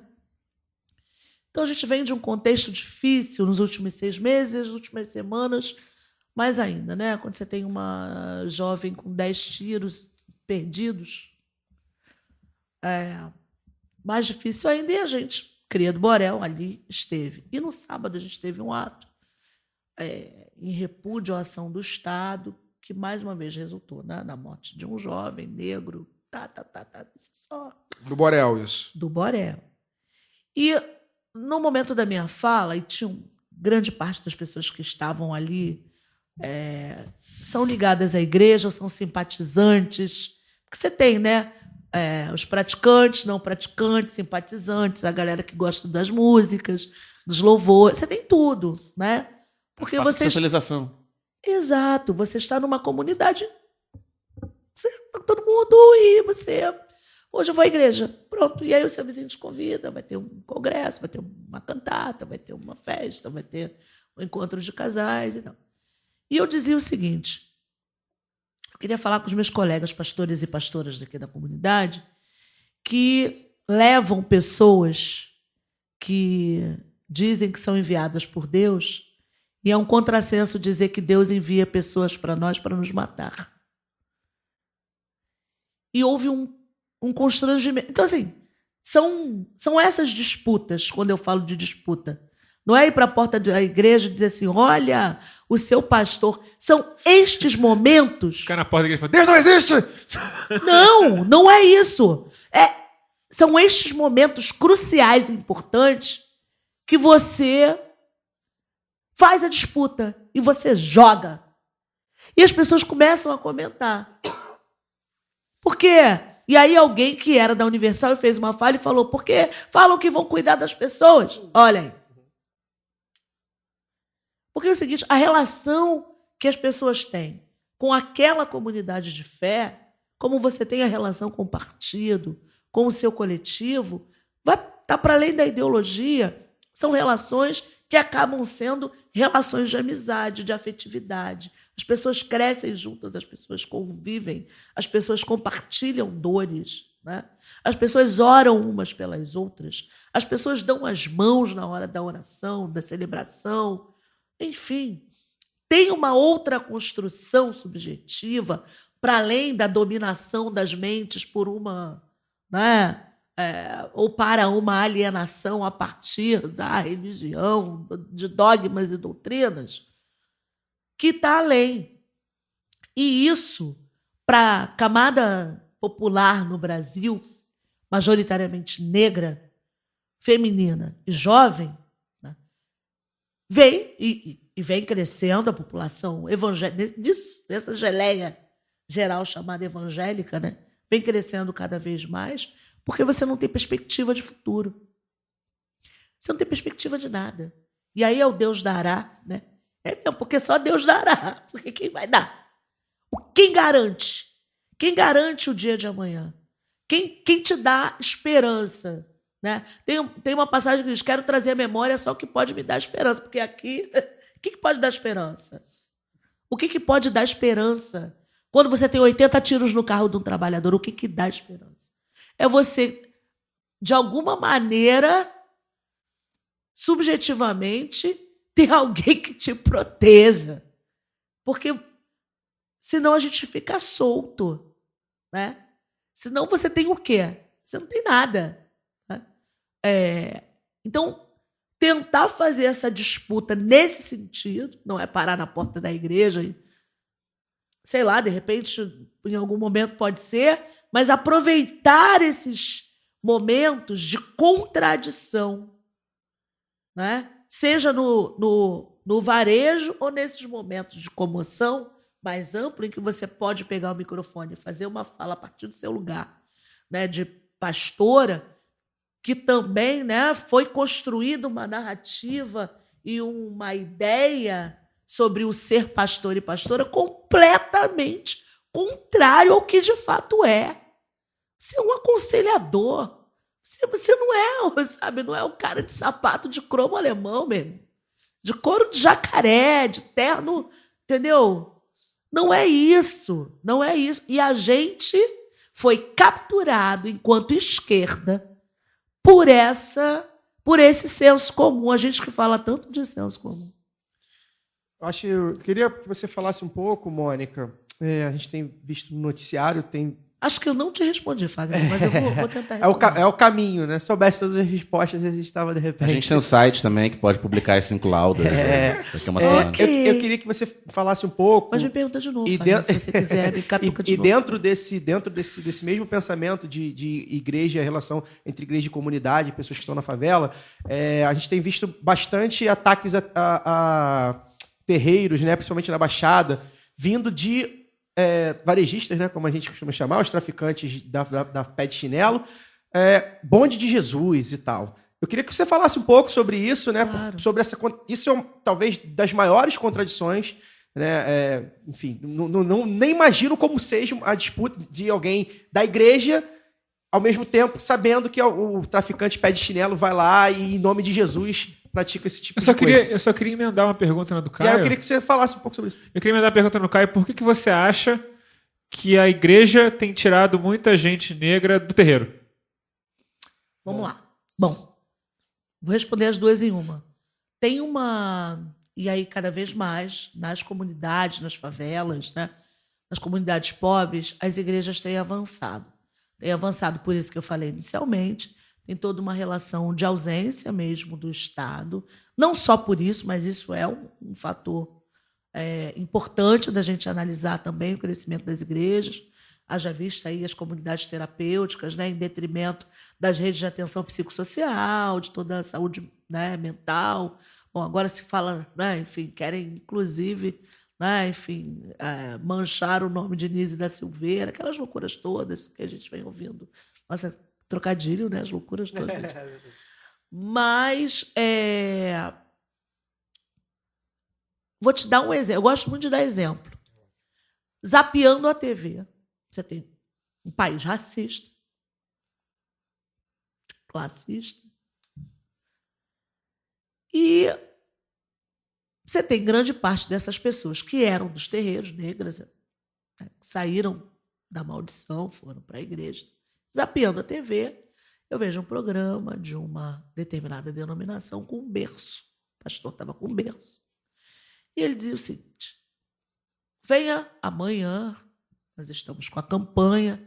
Então a gente vem de um contexto difícil nos últimos 6 meses, nas últimas semanas, mais ainda, né? Quando você tem uma jovem com 10 tiros perdidos, mais difícil ainda, e a gente, Credo Borel, ali esteve. E no sábado a gente teve um ato em repúdio à ação do Estado, que mais uma vez resultou na morte de um jovem negro. Só. Do Borel, isso. Do Borel. E no momento da minha fala, e tinha grande parte das pessoas que estavam ali são ligadas à igreja, são simpatizantes. Porque você tem, né? os praticantes, não praticantes, simpatizantes, a galera que gosta das músicas, dos louvores. Você tem tudo, né? Porque Espaço de você... socialização. Exato. Você está numa comunidade... Você tá todo mundo e você... Hoje eu vou à igreja. Pronto. E aí o seu vizinho te convida. Vai ter um congresso, vai ter uma cantata, vai ter uma festa, vai ter um encontro de casais e tal. E eu dizia o seguinte... Eu queria falar com os meus colegas pastores e pastoras daqui da comunidade que levam pessoas que dizem que são enviadas por Deus e é um contrassenso dizer que Deus envia pessoas para nós para nos matar. E houve um constrangimento. Então, assim, são essas disputas, quando eu falo de disputa. Não é ir para a porta da igreja e dizer assim, olha, o seu pastor. São estes momentos... Ficar na porta da igreja e falar, Deus não existe! Não é isso. São estes momentos cruciais e importantes que você faz a disputa e você joga. E as pessoas começam a comentar. Por quê? E aí alguém que era da Universal e fez uma fala e falou, por quê? Falam que vão cuidar das pessoas. Olha aí. Porque é o seguinte, a relação que as pessoas têm com aquela comunidade de fé, como você tem a relação com o partido, com o seu coletivo, vai estar para além da ideologia. São relações que acabam sendo relações de amizade, de afetividade. As pessoas crescem juntas, as pessoas convivem, as pessoas compartilham dores, né? As pessoas oram umas pelas outras, as pessoas dão as mãos na hora da oração, da celebração. Enfim, tem uma outra construção subjetiva para além da dominação das mentes por uma, né, ou para uma alienação a partir da religião, de dogmas e doutrinas, que está além. E isso, para a camada popular no Brasil, majoritariamente negra, feminina e jovem, vem e vem crescendo a população evangélica, nessa geleia geral chamada evangélica, né? Vem crescendo cada vez mais, porque você não tem perspectiva de futuro. Você não tem perspectiva de nada. E aí é o Deus dará, né? É mesmo, porque só Deus dará. Porque quem vai dar? Quem garante? Quem garante o dia de amanhã? Quem te dá esperança? Né? Tem uma passagem que diz, quero trazer a memória só o que pode me dar esperança, porque aqui, o que pode dar esperança? O que pode dar esperança? Quando você tem 80 tiros no carro de um trabalhador, o que dá esperança? É você, de alguma maneira, subjetivamente, ter alguém que te proteja. Porque senão a gente fica solto. Né? Senão você tem o quê? Você não tem nada. Então, tentar fazer essa disputa nesse sentido, não é parar na porta da igreja e, sei lá, de repente, em algum momento pode ser, mas aproveitar esses momentos de contradição, né? Seja no varejo ou nesses momentos de comoção mais amplo, em que você pode pegar o microfone e fazer uma fala a partir do seu lugar, né, de pastora, que também, né, foi construída uma narrativa e uma ideia sobre o ser pastor e pastora completamente contrário ao que de fato é. Você é um aconselhador. Você não é, sabe, não é o cara de sapato de cromo alemão mesmo. De couro de jacaré, de terno, entendeu? Não é isso, não é isso. E a gente foi capturado enquanto esquerda por esse senso comum. A gente que fala tanto de senso comum. Eu queria que você falasse um pouco, Mônica. A gente tem visto no noticiário, Acho que eu não te respondi, Fagner, mas eu vou tentar responder. É o caminho, né? Se soubesse todas as respostas, a gente estava de repente... A gente tem um site também que pode publicar as 5 laudas. Daqui a uma semana. Eu queria que você falasse um pouco... Mas me pergunta de novo, Fagner, se você quiser, me catuca de novo. Dentro desse mesmo pensamento de igreja, a relação entre igreja e comunidade, pessoas que estão na favela, a gente tem visto bastante ataques a terreiros, né? Principalmente na Baixada, vindo de varejistas, né, como a gente costuma chamar, os traficantes da pé de chinelo, bonde de Jesus e tal. Eu queria que você falasse um pouco sobre isso, né? Claro. Sobre isso talvez das maiores contradições, né? Enfim, nem imagino como seja a disputa de alguém da igreja, ao mesmo tempo sabendo que o traficante pé de chinelo vai lá e, em nome de Jesus, pratica esse tipo de coisa. Eu só queria emendar uma pergunta na do E Caio. aí eu queria que você falasse um pouco sobre isso. Eu queria emendar uma pergunta no Caio. Por que você acha que a igreja tem tirado muita gente negra do terreiro? Vamos lá. Bom, vou responder as duas em uma. Tem uma... E aí, cada vez mais, nas comunidades, nas favelas, né, nas comunidades pobres, as igrejas têm avançado. Têm avançado por isso que eu falei inicialmente. Tem toda uma relação de ausência mesmo do Estado. Não só por isso, mas isso é um fator importante da gente analisar também o crescimento das igrejas. Haja vista aí as comunidades terapêuticas, né, em detrimento das redes de atenção psicossocial, de toda a saúde, né, mental. Bom, agora se fala, né, enfim, querem inclusive, né, enfim, manchar o nome de Nise da Silveira, aquelas loucuras todas que a gente vem ouvindo. Nossa, trocadilho, né, as loucuras todas. Mas vou te dar um exemplo. Eu gosto muito de dar exemplo. Zapeando a TV. Você tem um país racista, classista, e você tem grande parte dessas pessoas que eram dos terreiros negras, né, que saíram da maldição, foram para a igreja. Zapeando a TV, eu vejo um programa de uma determinada denominação com um berço. O pastor estava com um berço. E ele dizia o seguinte: venha amanhã, nós estamos com a campanha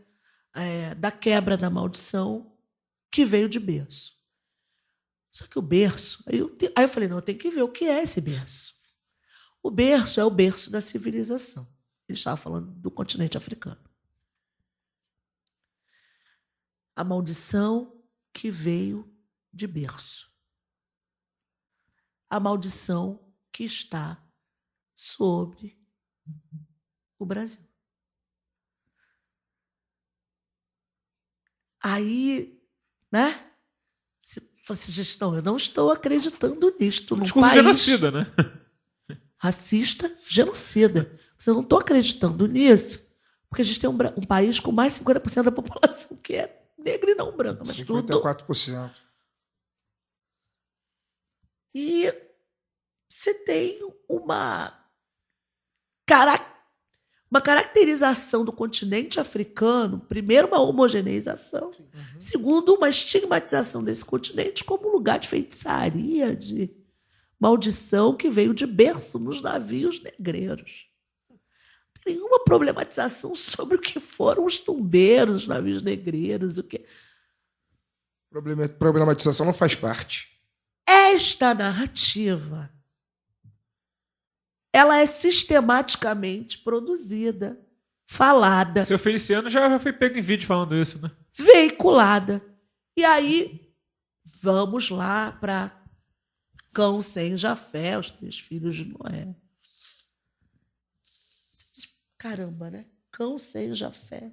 da quebra da maldição que veio de berço. Só que o berço... Aí eu falei, não, eu tenho que ver o que é esse berço. O berço é o berço da civilização. Ele estava falando do continente africano. A maldição que veio de berço. A maldição que está sobre o Brasil. Aí, né? Você gestão, eu não estou acreditando nisto num Discurso país genocida, né? racista, genocida. Você não estou acreditando nisso, porque a gente tem um país com mais de 50% da população que é negra e não branca, mas 54%. E você tem uma caracterização do continente africano, primeiro, uma homogeneização, segundo, uma estigmatização desse continente como lugar de feitiçaria, de maldição que veio de berço nos navios negreiros. Não tem nenhuma problematização sobre o que foram os tumbeiros, os navios negreiros, o que... Problematização não faz parte. Esta narrativa, ela é sistematicamente produzida, falada, Seu Feliciano já foi pego em vídeo falando isso, né? veiculada. E aí, vamos lá para Cão sem Jafé, os 3 filhos de Noé. Caramba, né? Cão sem Jafé.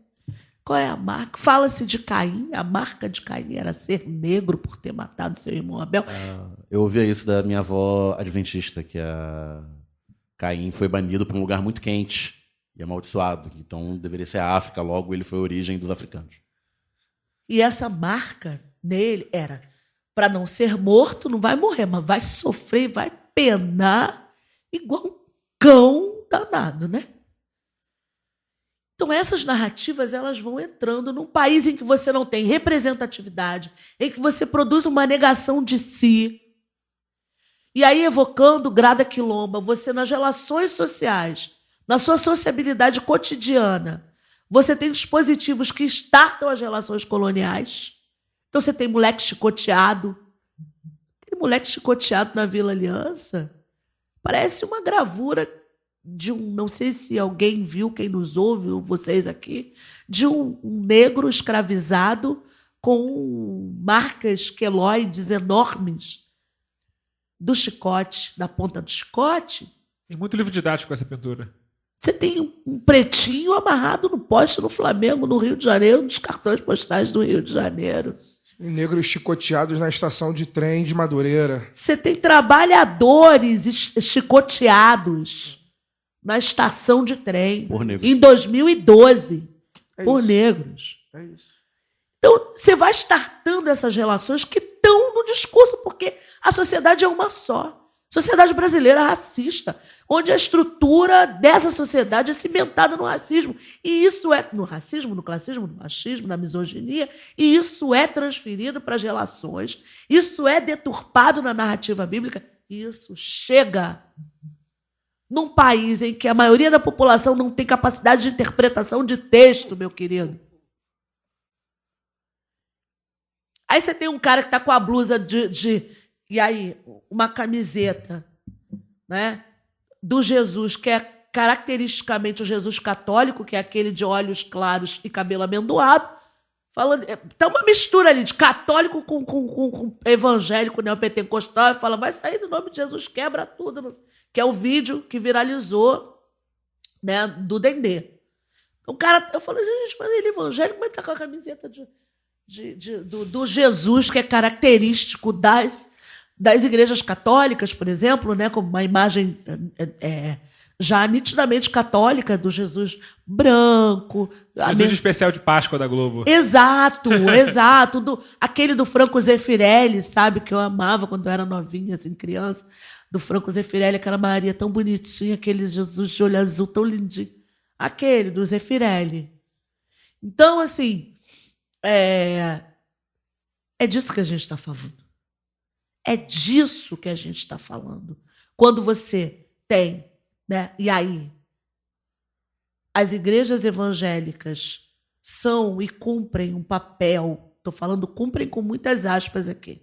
Qual é a marca? Fala-se de Caim. A marca de Caim era ser negro por ter matado seu irmão Abel. Eu ouvia isso da minha avó adventista, que Caim foi banido para um lugar muito quente e amaldiçoado. Então deveria ser a África, logo ele foi a origem dos africanos. E essa marca nele era: para não ser morto, não vai morrer, mas vai sofrer, vai penar igual um cão danado, né? Então essas narrativas, elas vão entrando num país em que você não tem representatividade, em que você produz uma negação de si. E aí, evocando Grada Quilomba, você nas relações sociais, na sua sociabilidade cotidiana, você tem dispositivos que startam as relações coloniais. Então você tem moleque chicoteado. Aquele moleque chicoteado na Vila Aliança parece uma gravura de um... Não sei se alguém viu, quem nos ouve, ou vocês aqui, de um negro escravizado com marcas queloides enormes do chicote, da ponta do chicote. Tem muito livro didático com essa pintura. Você tem um pretinho amarrado no poste no Flamengo, no Rio de Janeiro, nos cartões postais do Rio de Janeiro. E negros chicoteados na estação de trem de Madureira. Você tem trabalhadores chicoteados na estação de trem. Por negros. Em 2012. É por isso. negros. É isso. Então, você vai startando essas relações que estão no discurso, porque a sociedade é uma só. Sociedade brasileira racista, onde a estrutura dessa sociedade é cimentada no racismo. E isso é no racismo, no classismo, no machismo, na misoginia, e isso é transferido para as relações, isso é deturpado na narrativa bíblica, e isso chega num país em que a maioria da população não tem capacidade de interpretação de texto, meu querido. Aí você tem um cara que está com a blusa e aí, uma camiseta, né, do Jesus, que é caracteristicamente o Jesus católico, que é aquele de olhos claros e cabelo amendoado, falando, tá uma mistura ali de católico com evangélico neopentecostal, e fala, vai sair do nome de Jesus, quebra tudo, que é o vídeo que viralizou, né, do Dendê. O cara, eu falei, gente, mas ele é evangélico, mas tá com a camiseta do Jesus, que é característico das igrejas católicas, por exemplo, né, como uma imagem já nitidamente católica do Jesus branco. Jesus especial de Páscoa da Globo. Exato, exato. Aquele do Franco Zeffirelli, sabe, que eu amava quando eu era novinha, assim, criança, do Franco Zeffirelli, aquela Maria tão bonitinha, aquele Jesus de olho azul tão lindinho. Aquele do Zeffirelli. Então, assim, é disso que a gente está falando. É disso que a gente está falando. Quando você tem, né? E aí, as igrejas evangélicas são e cumprem um papel, estou falando cumprem com muitas aspas aqui,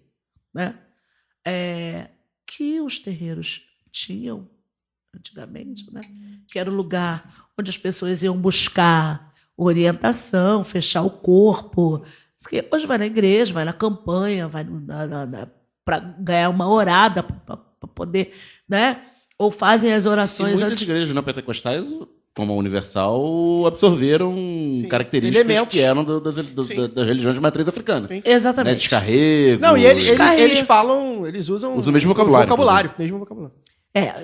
né? Que os terreiros tinham antigamente, né? Que era o lugar onde as pessoas iam buscar orientação, fechar o corpo. Hoje vai na igreja, vai na campanha, vai para ganhar uma orada, para poder, né? Ou fazem as orações. E muitas igrejas neopentecostais, como a Universal, absorveram características elementos que eram das religiões de matriz africana. Sim. Exatamente. Né? Descarrego. Não, e eles Descarrego. falam, eles usam o mesmo vocabulário. mesmo vocabulário.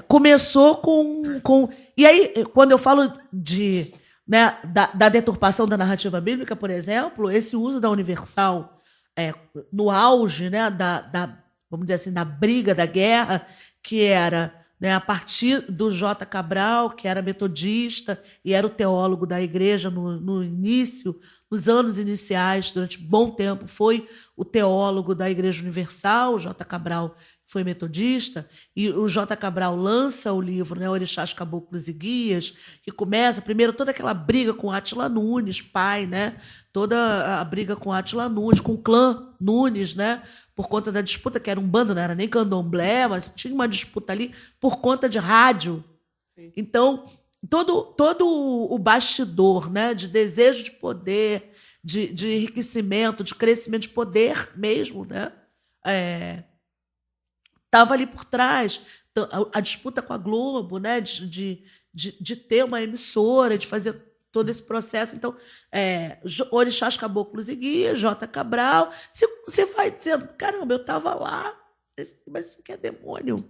Começou com... E aí, quando eu falo né, da deturpação da narrativa bíblica, por exemplo, esse uso da Universal no auge, né, vamos dizer assim, da briga, da guerra, que era, né, a partir do J. Cabral, que era metodista e era o teólogo da igreja no início, nos anos iniciais, durante bom tempo, foi o teólogo da Igreja Universal. O J. Cabral foi metodista, e o J. Cabral lança o livro, né, Orixás, Caboclos e Guias, que começa, primeiro, toda aquela briga com Átila Nunes, pai, né, toda a briga com Átila Nunes, com o clã Nunes, né, por conta da disputa, que era um bando, não era nem candomblé, mas tinha uma disputa ali por conta de rádio. Sim. Então, todo o bastidor, né, de desejo de poder, de enriquecimento, de crescimento, de poder mesmo, né, estava ali por trás. A disputa com a Globo, né, de ter uma emissora, de fazer todo esse processo. Então, Orixás, Caboclos e Guias, J. Cabral, você vai dizendo, caramba, eu estava lá, mas isso aqui é demônio.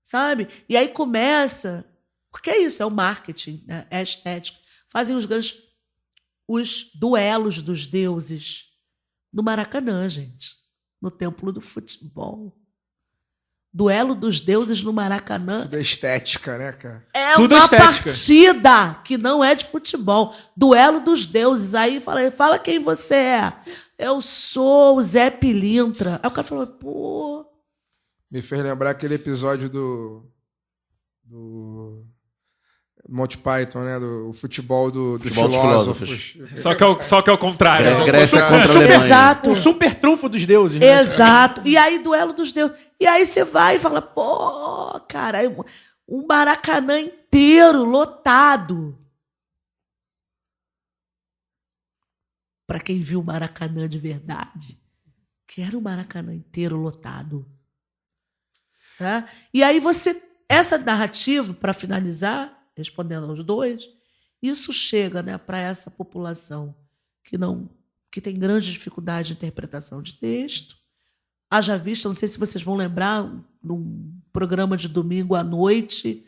Sabe? E aí começa, porque é isso, é o marketing, né? É a estética. Fazem os duelos dos deuses no Maracanã, gente. No Templo do Futebol. Duelo dos deuses no Maracanã. Tudo é estética, né, cara? É Tudo uma estética. partida que não é de futebol. Duelo dos deuses. Aí fala quem você é. Eu sou o Zé Pilintra. Aí o cara falou, pô... Me fez lembrar aquele episódio do Monty Python, né? Do futebol dos filósofos. Só que é o contrário. Grécia contra a Alemanha. Exato. O super trunfo dos deuses, né? Exato. E aí, duelo dos deuses. E aí você vai e fala, pô, cara, um Maracanã inteiro lotado. Para quem viu o Maracanã de verdade, que era o Maracanã inteiro lotado. Tá? E aí você essa narrativa, para finalizar, respondendo aos dois, isso chega, né, para essa população que tem grande dificuldade de interpretação de texto. Haja vista, não sei se vocês vão lembrar, num programa de domingo à noite,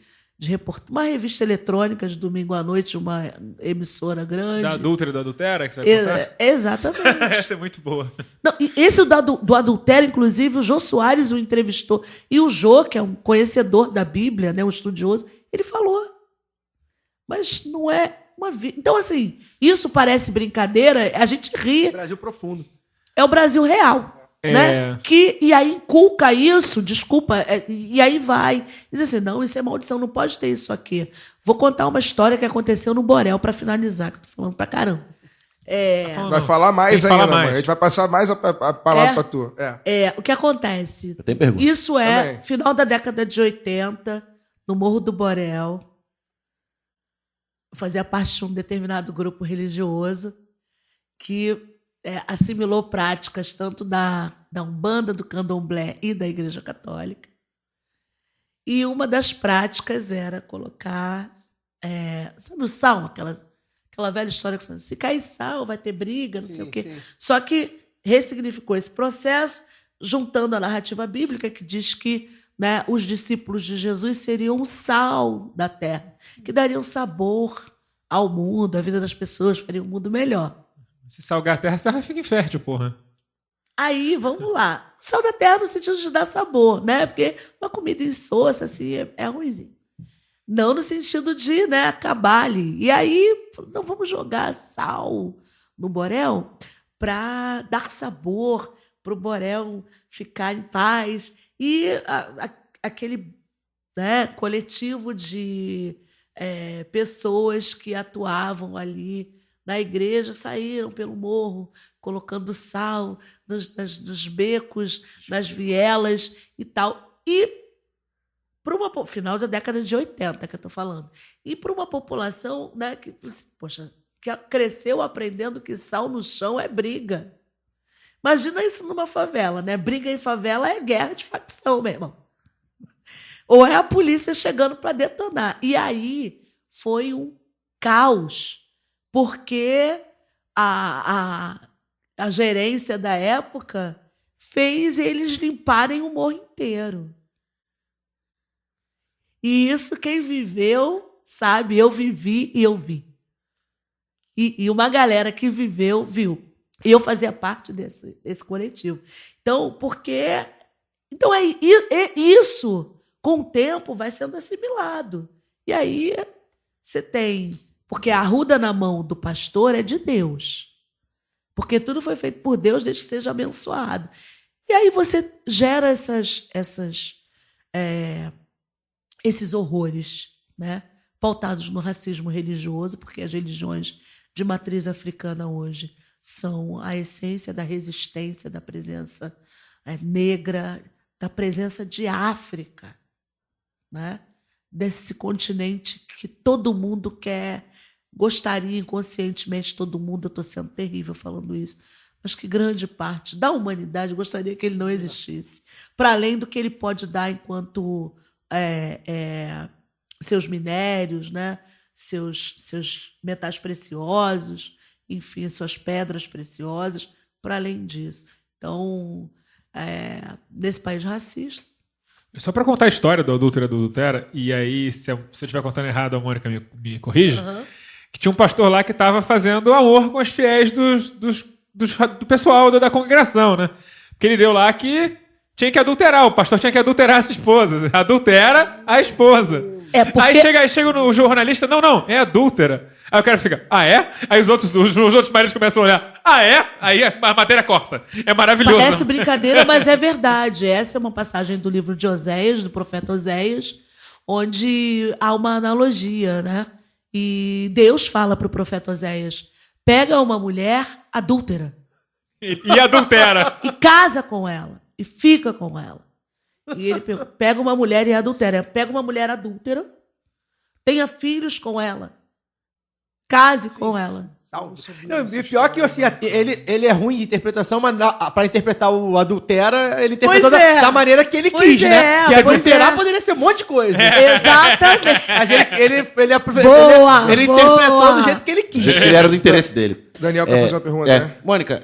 uma revista eletrônica de domingo à noite, uma emissora grande. Da Adúltera e do Adultera, que você vai contar? Exatamente. Essa é muito boa. Não, e esse do Adultério, inclusive, o Jô Soares o entrevistou. E o Jô, que é um conhecedor da Bíblia, né, um estudioso, ele falou. Mas não é uma vida. Então, assim, isso parece brincadeira, a gente ri. Brasil profundo. É o Brasil real. Né? E aí inculca isso, desculpa, e aí vai. Diz assim, não, isso é maldição, não pode ter isso aqui. Vou contar uma história que aconteceu no Borel para finalizar, que eu tô falando pra caramba. Vai falar mais ainda, mãe. A gente vai passar mais a palavra para tu. O que acontece? Eu tenho pergunta. Isso é Também. final da década de 80, no Morro do Borel. Eu fazia parte de um determinado grupo religioso que assimilou práticas tanto da Umbanda, do Candomblé e da Igreja Católica. E uma das práticas era colocar, sabe o sal, aquela velha história que se cair sal vai ter briga, não sei o quê. Só que ressignificou esse processo, juntando a narrativa bíblica que diz que, né, os discípulos de Jesus seriam o sal da terra, que dariam sabor ao mundo, à vida das pessoas, faria um mundo melhor. Se salgar a terra fica infértil, porra. Aí, vamos lá. Sal da terra no sentido de dar sabor, né? Porque uma comida insossa, assim, é ruimzinho. Não no sentido de, né, acabar ali. E aí, não vamos jogar sal no Borel para dar sabor, para o Borel ficar em paz. E aquele, né, coletivo de pessoas que atuavam ali na igreja saíram pelo morro, colocando sal nos becos, nas vielas e tal. E para uma final da década de 80 que eu estou falando. E para uma população, né, que cresceu aprendendo que sal no chão é briga. Imagina isso numa favela, né? Briga em favela é guerra de facção, meu irmão. Ou é a polícia chegando para detonar. E aí foi um caos. Porque a gerência da época fez eles limparem o morro inteiro. E isso quem viveu sabe, eu vivi e eu vi. E uma galera que viveu, viu. E eu fazia parte desse coletivo. Então, isso, com o tempo, vai sendo assimilado. E aí você tem... Porque a arruda na mão do pastor é de Deus. Porque tudo foi feito por Deus desde que seja abençoado. E aí você gera esses horrores, né? Pautados no racismo religioso, porque as religiões de matriz africana hoje são a essência da resistência, da presença negra, da presença de África, né? Desse continente que todo mundo gostaria inconscientemente, todo mundo, eu estou sendo terrível falando isso, mas que grande parte da humanidade gostaria que ele não existisse, para além do que ele pode dar enquanto seus minérios, né? seus metais preciosos, enfim, suas pedras preciosas, para além disso. Então, nesse país racista. Só para contar a história do Adúltera e do Adultera, e aí, se eu estiver contando errado, a Mônica me corrige, que tinha um pastor lá que estava fazendo amor com as fiéis do pessoal da congregação, né? Porque ele deu lá que tinha que adulterar, o pastor tinha que adulterar as esposas. Adultera a esposa. Aí chega no jornalista, não, é adúltera. Aí o cara fica, é? Aí os outros maridos começam a olhar, é? Aí a matéria corta. É maravilhoso. Parece brincadeira, mas é verdade. Essa é uma passagem do livro de Oséias, do profeta Oséias, onde há uma analogia, né? E Deus fala para o profeta Oséias, pega uma mulher adúltera. E adultera. E casa com ela. E fica com ela. E ele pega uma mulher e adultera. Pega uma mulher adúltera, tenha filhos com ela, case com ela. Não, e pior que assim, ele é ruim de interpretação, mas pra interpretar o Adultera, ele interpretou Pois é. da maneira que ele Pois quis, é, né? Que pois adulterar é. poderia ser um monte de coisa. Exatamente. Mas ele aproveitou. Boa, Ele boa. interpretou do jeito que ele Do quis. jeito que ele era do interesse dele. Daniel quer fazer uma pergunta, né? Mônica,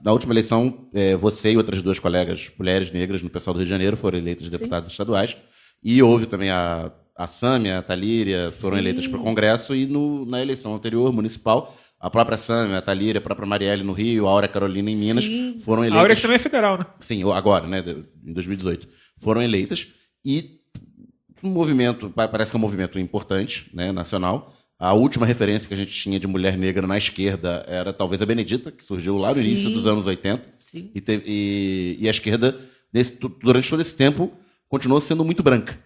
na última eleição, você e outras duas colegas mulheres negras no pessoal do Rio de Janeiro foram eleitas deputadas estaduais. E houve também a Sâmia, a Talíria, foram eleitas para o Congresso. E na eleição anterior, municipal, a própria Sâmia, a Talíria, a própria Marielle no Rio, a Áurea Carolina em Minas, Sim. foram A eleitas. Áurea que também é federal, né? Sim, agora, né? Em 2018. Foram eleitas. E um movimento, parece que é um movimento importante, né, nacional. A última referência que a gente tinha de mulher negra na esquerda era talvez a Benedita, que surgiu lá no Sim. início dos anos 80. Sim. E a esquerda, durante todo esse tempo, continuou sendo muito branca.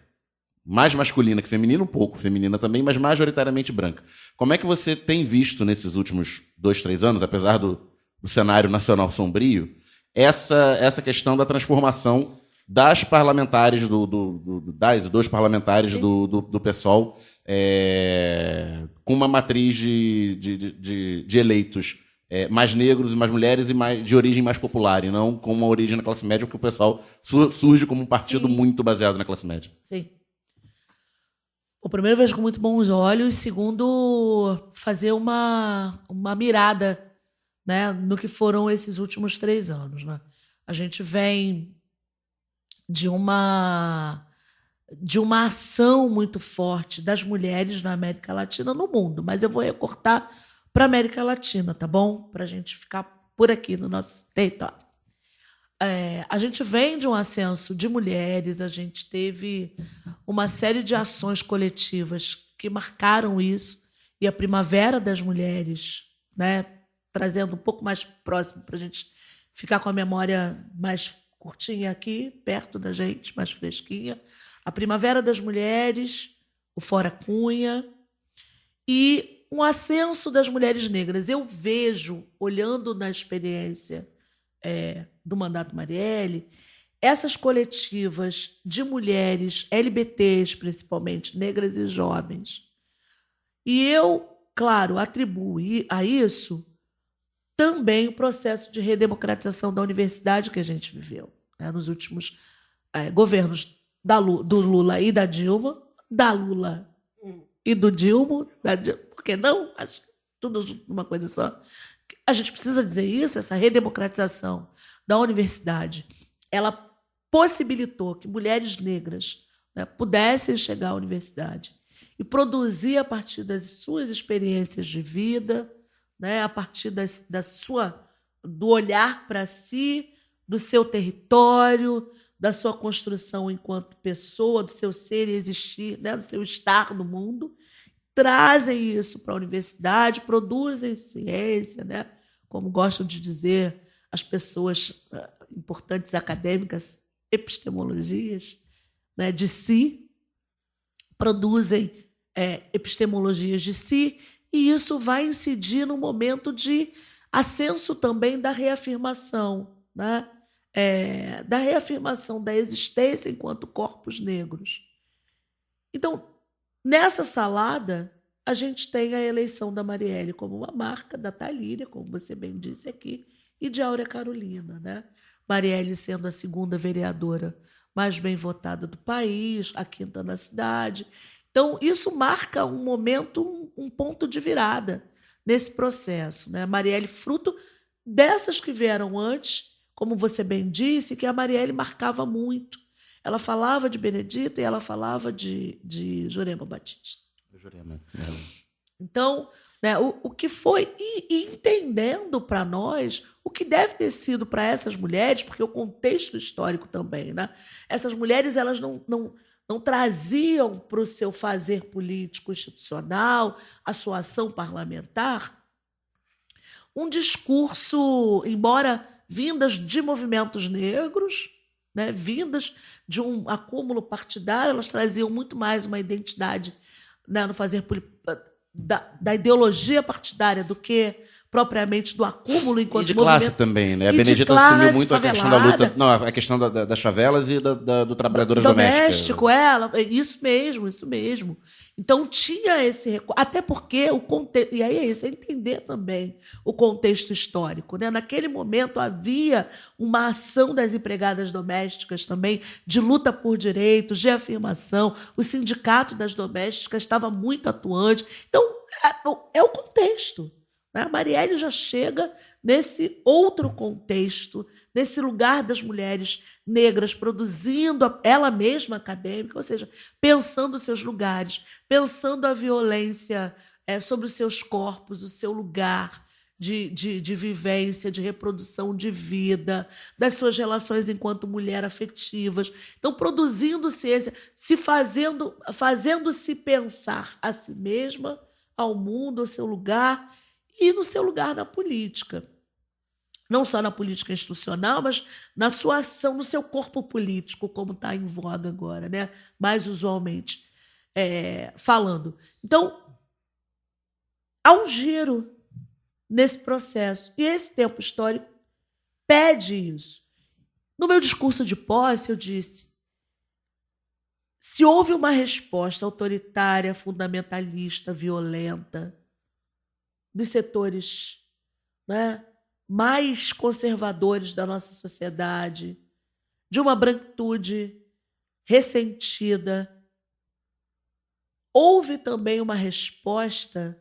Mais masculina que feminina, um pouco feminina também, mas majoritariamente branca. Como é que você tem visto nesses últimos 2, 3 anos, apesar do cenário nacional sombrio, essa questão da transformação das parlamentares, dos parlamentares do PSOL, com uma matriz de eleitos mais negros e mais mulheres e de origem mais popular, e não com uma origem na classe média, porque o PSOL surge como um partido muito baseado na classe média. Sim. O primeiro, eu vejo com muito bons olhos. Segundo, fazer uma mirada, né, no que foram esses últimos 3 anos. Né? A gente vem de uma ação muito forte das mulheres na América Latina, no mundo. Mas eu vou recortar para a América Latina, tá bom? Para a gente ficar por aqui no nosso território. A gente vem de um ascenso de mulheres, a gente teve uma série de ações coletivas que marcaram isso, e a Primavera das Mulheres, né, trazendo um pouco mais próximo para a gente ficar com a memória mais curtinha aqui, perto da gente, mais fresquinha. A Primavera das Mulheres, o Fora Cunha, e um ascenso das mulheres negras. Eu vejo, olhando na experiência do mandato Marielle, essas coletivas de mulheres LGBTs, principalmente, negras e jovens. E eu, claro, atribuo a isso também o processo de redemocratização da universidade que a gente viveu, né, nos últimos governos do Lula e da Dilma, da Lula e do Dilma, por que não? Acho que tudo junto numa coisa só. A gente precisa dizer isso, essa redemocratização da universidade, ela possibilitou que mulheres negras, né, pudessem chegar à universidade e produzir a partir das suas experiências de vida, né, a partir do olhar para si, do seu território, da sua construção enquanto pessoa, do seu ser e existir, né, do seu estar no mundo, trazem isso para a universidade, produzem ciência, né, como gostam de dizer as pessoas importantes acadêmicas, epistemologias, né, de si, produzem epistemologias de si, e isso vai incidir no momento de ascenso também da reafirmação, né, da reafirmação da existência enquanto corpos negros. Então, nessa salada, a gente tem a eleição da Marielle como uma marca, da Talíria, como você bem disse aqui, e de Áurea Carolina, né? Marielle sendo a 2ª vereadora mais bem votada do país, a 5ª na cidade. Então, isso marca um momento, um ponto de virada nesse processo, né? Marielle, fruto dessas que vieram antes, como você bem disse, que a Marielle marcava muito. Ela falava de Benedita e ela falava de Jurema Batista. Então, né, o que foi, e entendendo para nós o que deve ter sido para essas mulheres, porque o contexto histórico também, né? Essas mulheres, elas não traziam para o seu fazer político institucional, a sua ação parlamentar, um discurso, embora vindas de movimentos negros, né, vindas de um acúmulo partidário, elas traziam muito mais uma identidade, né, no fazer da ideologia partidária do que propriamente do acúmulo enquanto E de classe movimento. também, né? A E de Benedita classe assumiu muito a questão da favelada. luta. Não, a questão das favelas e do trabalhadoras domésticas. Doméstico, isso mesmo, isso mesmo. Então tinha esse recurso, até porque o contexto, e aí é isso, é entender também o contexto histórico, né? Naquele momento havia uma ação das empregadas domésticas também, de luta por direitos, de afirmação, o sindicato das domésticas estava muito atuante. Então, é o contexto, né? A Marielle já chega nesse outro contexto, nesse lugar das mulheres negras produzindo ela mesma acadêmica, ou seja, pensando os seus lugares, pensando a violência sobre os seus corpos, o seu lugar de vivência, de reprodução de vida, das suas relações enquanto mulher afetivas. Então, produzindo ciência, fazendo-se pensar a si mesma, ao mundo, ao seu lugar e no seu lugar na política. Não só na política institucional, mas na sua ação, no seu corpo político, como está em voga agora, né? Mais usualmente falando. Então, há um giro nesse processo. E esse tempo histórico pede isso. No meu discurso de posse, eu disse: se houve uma resposta autoritária, fundamentalista, violenta, dos setores, né, mais conservadores da nossa sociedade, de uma branquitude ressentida, houve também uma resposta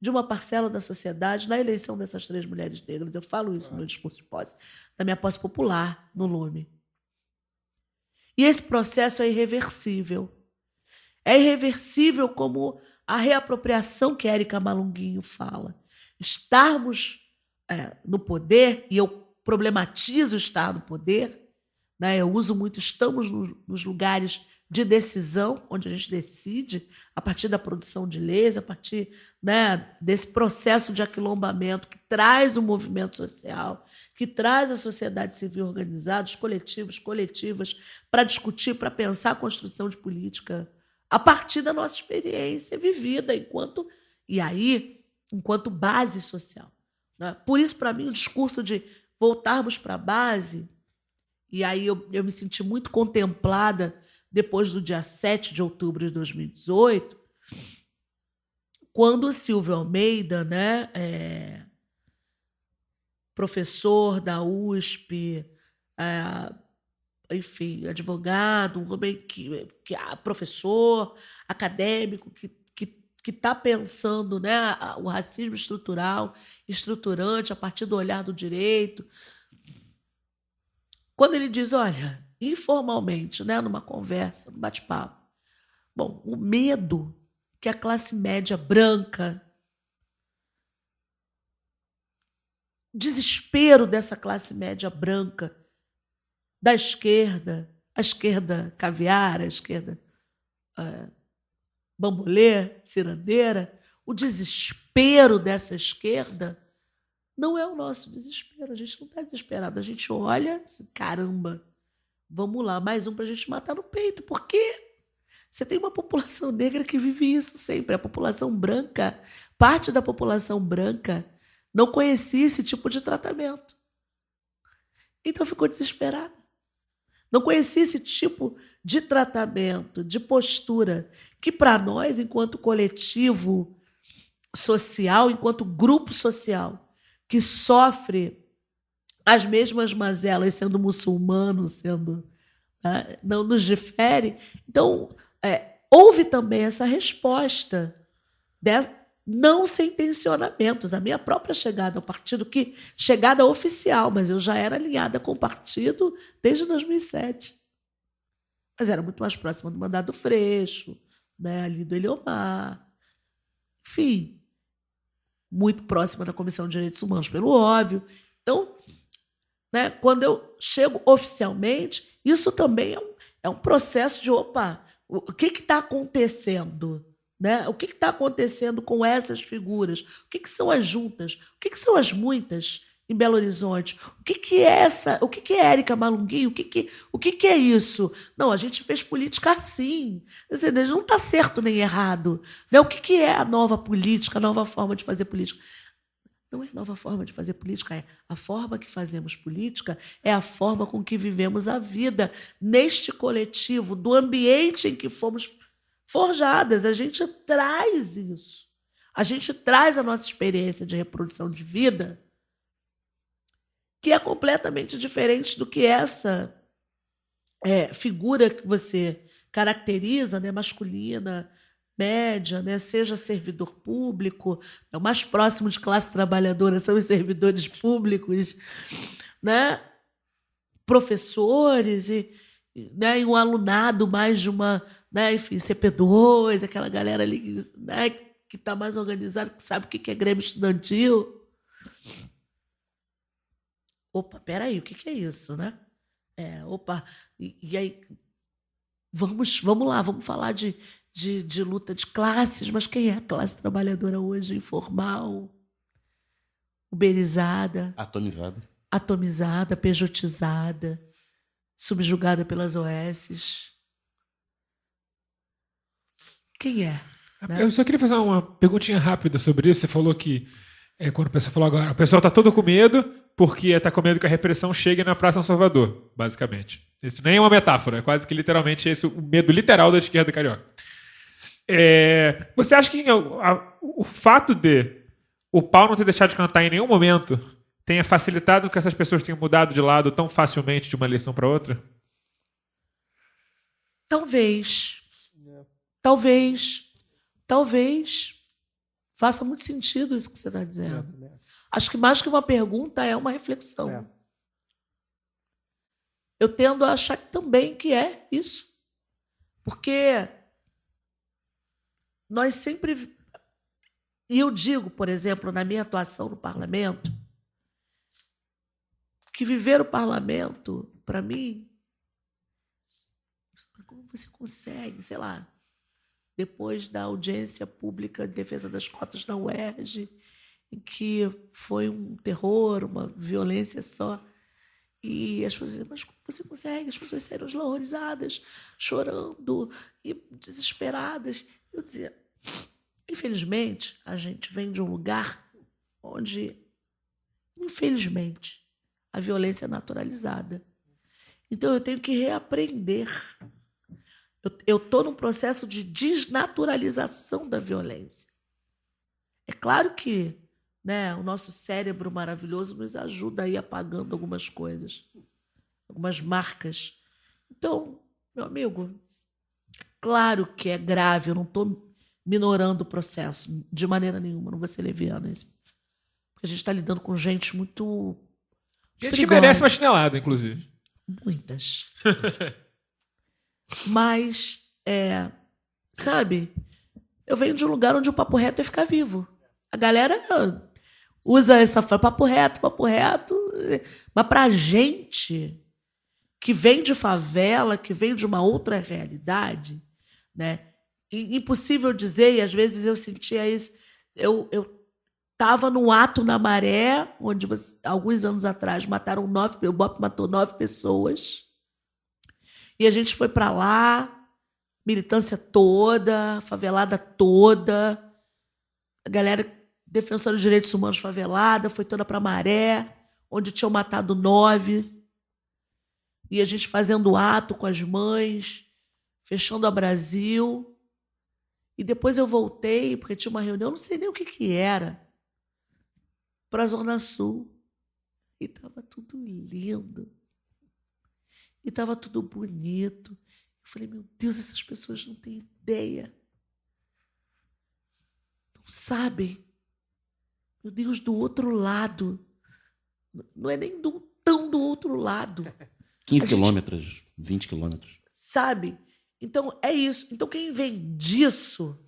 de uma parcela da sociedade na eleição dessas 3 mulheres negras. Eu falo isso no meu discurso de posse, da minha posse popular no Lume. E esse processo é irreversível. É irreversível como a reapropriação que Érica Malunguinho fala. Estarmos no poder, e eu problematizo estar no poder, né? Eu uso muito, estamos nos lugares de decisão, onde a gente decide, a partir da produção de leis, a partir, né, desse processo de aquilombamento que traz o movimento social, que traz a sociedade civil organizada, os coletivas, para discutir, para pensar a construção de política a partir da nossa experiência vivida enquanto base social. Né? Por isso, para mim, o discurso de voltarmos para a base, e aí eu me senti muito contemplada depois do dia 7 de outubro de 2018, quando o Silvio Almeida, né, professor da USP, enfim, advogado, um homem que professor, acadêmico, que está pensando, né, o racismo estrutural, estruturante, a partir do olhar do direito. Quando ele diz, olha, informalmente, né, numa conversa, num bate-papo, bom, o medo que a classe média branca, desespero dessa classe média branca, da esquerda, a esquerda caviar, a esquerda bambolê, cirandeira, o desespero dessa esquerda não é o nosso desespero. A gente não está desesperado. A gente olha, assim, caramba, vamos lá, mais um para a gente matar no peito. Por quê? Você tem uma população negra que vive isso sempre. A população branca, parte da população branca, não conhecia esse tipo de tratamento. Então ficou desesperada. Não conhecia esse tipo de tratamento, de postura, que para nós, enquanto coletivo social, enquanto grupo social, que sofre as mesmas mazelas, sendo muçulmano, não nos difere. Então, houve também essa resposta, não sem tensionamentos. A minha própria chegada ao partido, chegada oficial, mas eu já era alinhada com o partido desde 2007. Mas era muito mais próxima do Mandado Freixo, né, ali do Eliomar. Enfim, muito próxima da Comissão de Direitos Humanos, pelo óbvio. Então, né, quando eu chego oficialmente, isso também é um processo de, o que está acontecendo? Né? O que está acontecendo com essas figuras? O que são as juntas? O que são as muitas em Belo Horizonte? O que é o que é Érica Malunguinho? O que é isso? Não, a gente fez política assim. Não está certo nem errado. Né? O que é a nova política, a nova forma de fazer política? Não é nova forma de fazer política, é a forma que fazemos política, é a forma com que vivemos a vida neste coletivo, do ambiente em que fomos forjadas. A gente traz isso. A gente traz a nossa experiência de reprodução de vida, que é completamente diferente do que essa figura que você caracteriza, né, masculina, média, né, seja servidor público, o mais próximo de classe trabalhadora são os servidores públicos, né, professores né, e um alunado mais de uma, né, enfim, CP2, aquela galera ali, né, que está mais organizada, que sabe o que é grêmio estudantil. Opa, peraí, o que é isso, né? Opa, e aí, vamos lá, vamos falar de luta de classes, mas quem é a classe trabalhadora hoje? Informal, uberizada, atomizada, pejotizada, subjugada pelas OSs. Quem é? Né? Eu só queria fazer uma perguntinha rápida sobre isso. Você falou que, quando o pessoal falou agora, o pessoal está todo com medo porque está com medo que a repressão chegue na Praça São Salvador, basicamente. Isso nem é uma metáfora, é quase que literalmente esse o medo literal da esquerda carioca. Você acha que o fato de o pau não ter deixado de cantar em nenhum momento tenha facilitado que essas pessoas tenham mudado de lado tão facilmente de uma eleição para outra? Talvez. Faça muito sentido isso que você está dizendo. Acho que mais que uma pergunta é uma reflexão. Eu tendo a achar também que é isso. Porque nós sempre... E eu digo, por exemplo, na minha atuação no parlamento, que viver o parlamento, para mim, como você consegue, sei lá, depois da audiência pública de defesa das cotas da UERJ, em que foi um terror, uma violência só, e as pessoas diziam, mas como você consegue? As pessoas saíram horrorizadas, chorando e desesperadas. Eu dizia, infelizmente, a gente vem de um lugar onde, infelizmente, a violência é naturalizada. Então, eu tenho que reaprender. Eu estou num processo de desnaturalização da violência. É claro que, né, o nosso cérebro maravilhoso nos ajuda a ir apagando algumas coisas, algumas marcas. Então, meu amigo, claro que é grave, eu não estou minorando o processo de maneira nenhuma, não vou ser leviana. Porque a gente está lidando com gente muito Gente perigosa. que merece uma chinelada, inclusive. Muitas. Mas, sabe, eu venho de um lugar onde o papo reto é ficar vivo. A galera usa essa frase, papo reto, mas pra gente que vem de favela, que vem de uma outra realidade, né? Impossível dizer, e às vezes eu sentia isso. Eu estava no ato na Maré, onde alguns anos atrás o BOPE matou 9 pessoas. E a gente foi para lá, militância toda, favelada toda, a galera defensora de direitos humanos favelada, foi toda para Maré, onde tinham matado 9. E a gente fazendo ato com as mães, fechando a Brasil. E depois eu voltei, porque tinha uma reunião, não sei nem o que era, para a Zona Sul. E estava tudo lindo. E estava tudo bonito. Eu falei, meu Deus, essas pessoas não têm ideia. Não sabem. Meu Deus, do outro lado. Não é nem tão do outro lado. 15 quilômetros, 20 quilômetros. Sabe? Então, é isso. Então, quem vem disso,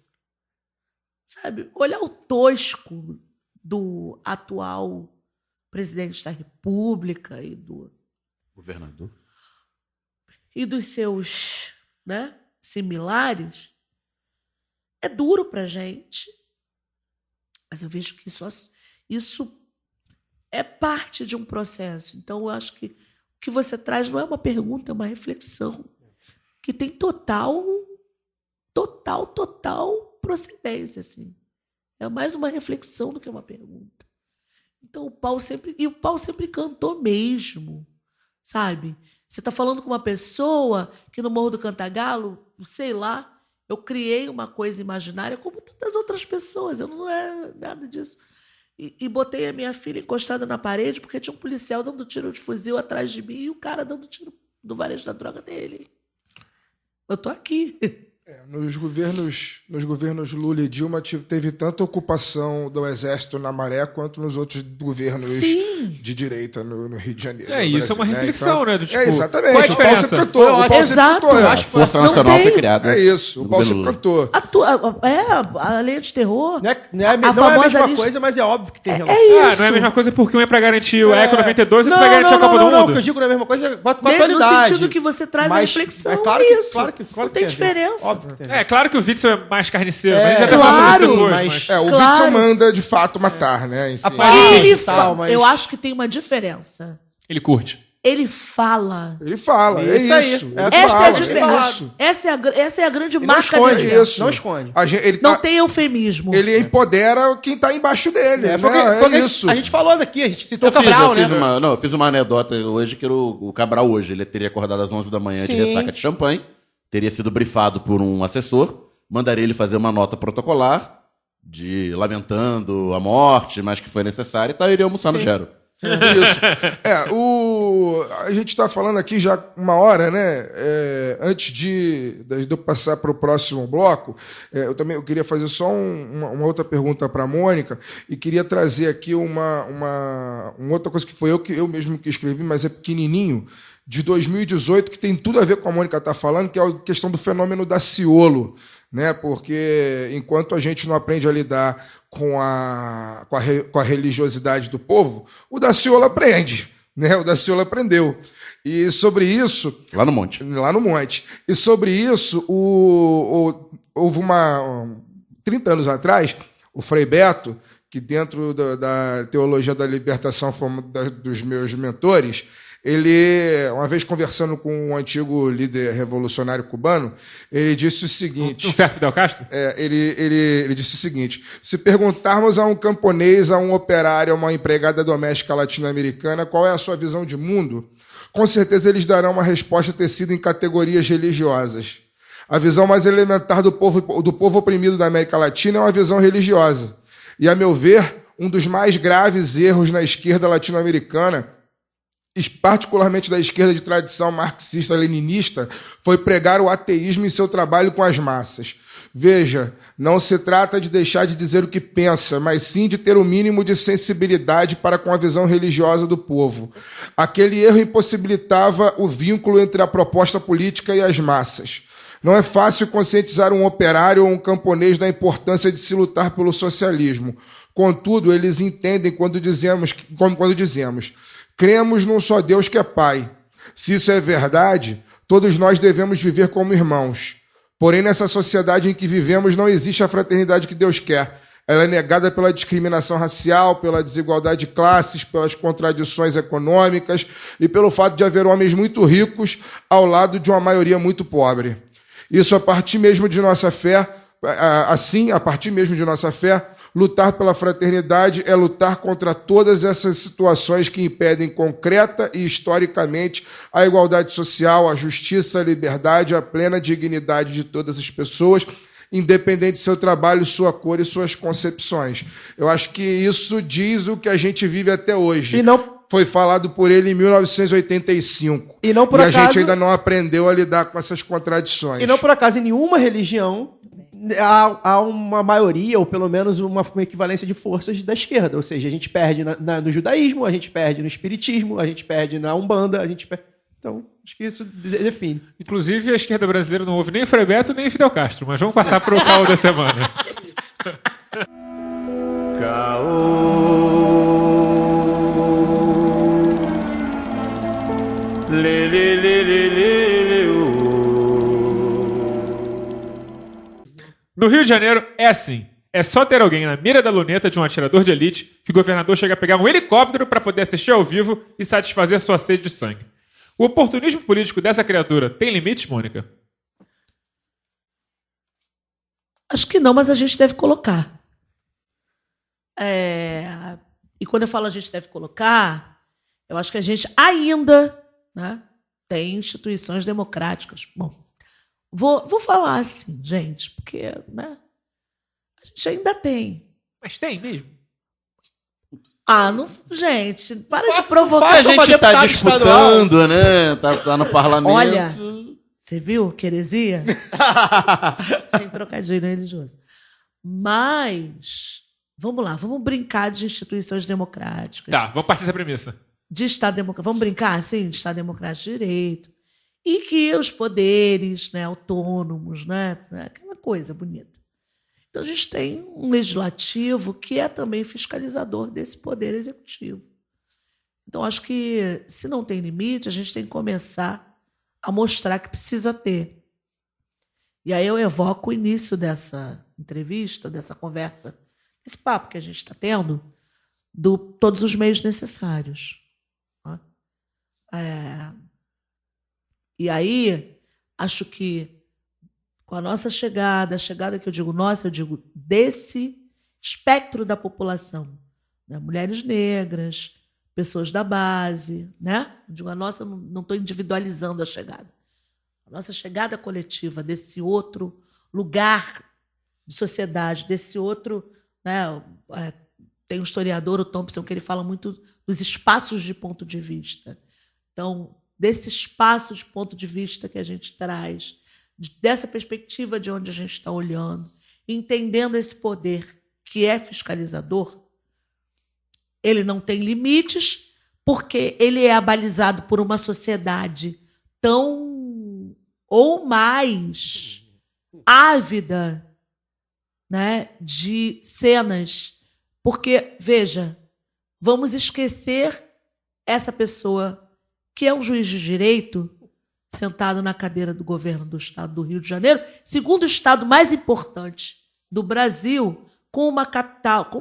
sabe? Olhar o tosco do atual presidente da República e do governador e dos seus, né, similares, é duro para a gente. Mas eu vejo que isso é parte de um processo. Então, eu acho que o que você traz não é uma pergunta, é uma reflexão que tem total procedência, assim. É mais uma reflexão do que uma pergunta. Então o pau sempre cantou mesmo, sabe? Você está falando com uma pessoa que no Morro do Cantagalo, sei lá, eu criei uma coisa imaginária como tantas outras pessoas, eu não é nada disso. E botei a minha filha encostada na parede porque tinha um policial dando tiro de fuzil atrás de mim e o cara dando tiro do varejo da droga nele. Eu tô aqui. Nos governos Lula e Dilma teve tanta ocupação do exército na Maré quanto nos outros governos de direita no Rio de Janeiro. Isso é uma reflexão, né? Do tipo, exatamente. Qual a O pau sempre cantou. O pau sempre Exato. cantou. Eu A Força Nacional foi criada. É isso. O pau sempre cantou. A lei de terror. Não é a mesma coisa, mas é óbvio que tem relação. isso. Não é a mesma coisa porque um é pra garantir o Eco 92 e outro Não, pra garantir a Copa do não, Mundo. o que eu digo não é a mesma coisa com a No atualidade. sentido que você traz a Mas reflexão, é claro que- isso. claro que não tem a ver. diferença. Óbvio que tem. É, claro que o Witzel é mais carniceiro, mas a gente É, já pensou sobre isso claro, depois. mas- O Claro. Witzel manda, de fato, matar, né? Enfim. Ele e tal, fala. mas- Eu acho que tem uma diferença. Ele curte. Ele fala. Ele fala, é Isso aí. isso. É Ele o que Essa fala, é a fala, diferença. isso. Essa é a grande Ele não marca esconde dele. É isso. Não esconde. Ele Não tá- tem eufemismo. Ele empodera quem tá embaixo dele. É, né? foi o que É a isso. gente falou daqui, a gente citou Eu o Cabral, fiz né? eu fiz uma anedota hoje, que era o Cabral hoje. Ele teria acordado às 11 da manhã de Sim. ressaca de champanhe, teria sido brifado por um assessor, mandaria ele fazer uma nota protocolar, lamentando a morte, mas que foi necessária, e tal, iria almoçar no Gero. Isso. A gente está falando aqui já uma hora, né? Antes de eu passar para o próximo bloco, eu queria fazer só uma outra pergunta para a Mônica e queria trazer aqui uma outra coisa que foi eu mesmo que escrevi, mas é pequenininho, de 2018, que tem tudo a ver com a Mônica está falando, que é a questão do fenômeno Daciolo. Né? Porque enquanto a gente não aprende a lidar com a religiosidade do povo, o Daciolo aprende. Né? O Daciolo aprendeu. E sobre isso... Lá no monte. Lá no monte. E sobre isso, houve 30 anos atrás, o Frei Beto, que dentro da teologia da libertação foi um dos meus mentores, ele, uma vez conversando com um antigo líder revolucionário cubano, ele disse o seguinte... Um certo Fidel Castro? Ele disse o seguinte: se perguntarmos a um camponês, a um operário, a uma empregada doméstica latino-americana qual é a sua visão de mundo, com certeza eles darão uma resposta tecida em categorias religiosas. A visão mais elementar do povo oprimido da América Latina é uma visão religiosa. E, a meu ver, um dos mais graves erros na esquerda latino-americana, particularmente da esquerda de tradição marxista-leninista, foi pregar o ateísmo em seu trabalho com as massas. Veja, não se trata de deixar de dizer o que pensa, mas sim de ter o mínimo de sensibilidade para com a visão religiosa do povo. Aquele erro impossibilitava o vínculo entre a proposta política e as massas. Não é fácil conscientizar um operário ou um camponês da importância de se lutar pelo socialismo. Contudo, eles entendem quando dizemos cremos num só Deus que é Pai. Se isso é verdade, todos nós devemos viver como irmãos. Porém, nessa sociedade em que vivemos, não existe a fraternidade que Deus quer. Ela é negada pela discriminação racial, pela desigualdade de classes, pelas contradições econômicas e pelo fato de haver homens muito ricos ao lado de uma maioria muito pobre. Isso, a partir mesmo de nossa fé, lutar pela fraternidade é lutar contra todas essas situações que impedem concreta e historicamente a igualdade social, a justiça, a liberdade, a plena dignidade de todas as pessoas, independente de seu trabalho, sua cor e suas concepções. Eu acho que isso diz o que a gente vive até hoje. E não... Foi falado por ele em 1985. E não por a acaso... gente ainda não aprendeu a lidar com essas contradições. E não por acaso, em nenhuma religião há uma maioria, ou pelo menos uma equivalência de forças da esquerda. Ou seja, a gente perde no judaísmo, a gente perde no espiritismo, a gente perde na Umbanda, a gente perde... Então, acho que isso define. Inclusive, a esquerda brasileira não houve nem Frei Beto nem Fidel Castro, mas vamos passar para o caô da semana. No Rio de Janeiro é assim. É só ter alguém na mira da luneta de um atirador de elite que o governador chega a pegar um helicóptero para poder assistir ao vivo e satisfazer sua sede de sangue. O oportunismo político dessa criatura tem limites, Mônica? Acho que não, mas a gente deve colocar. E quando eu falo a gente deve colocar, eu acho que a gente ainda, né, tem instituições democráticas. Bom, vou falar assim, gente, porque, né, a gente ainda tem. Mas tem mesmo. Não, gente, para de provocar. A gente está disputando, né? Tá no parlamento. Olha, você viu que heresia? Sem trocadilho religioso. Mas, vamos lá, vamos brincar de instituições democráticas. Tá, vamos partir dessa premissa. De Estado democrático. Vamos brincar, assim, de Estado democrático de direito. E que os poderes, né, autônomos, né, aquela coisa bonita. Então, a gente tem um legislativo que é também fiscalizador desse poder executivo. Então, acho que, se não tem limite, a gente tem que começar a mostrar que precisa ter. E aí eu evoco o início dessa entrevista, dessa conversa, esse papo que a gente está tendo, todos os meios necessários. E aí, acho que com a nossa chegada, a chegada que eu digo nossa, eu digo desse espectro da população, né? Mulheres negras, pessoas da base, né? Eu digo a nossa, não estou individualizando a chegada. A nossa chegada coletiva desse outro lugar de sociedade, desse outro, né? Tem um historiador, o Thompson, que ele fala muito dos espaços de ponto de vista. Então, desse espaço de ponto de vista que a gente traz, dessa perspectiva de onde a gente está olhando, entendendo esse poder que é fiscalizador, ele não tem limites, porque ele é abalizado por uma sociedade tão ou mais ávida, né, de cenas. Porque, veja, vamos esquecer essa pessoa que é um juiz de direito sentado na cadeira do governo do estado do Rio de Janeiro, segundo o estado mais importante do Brasil, com uma capital, com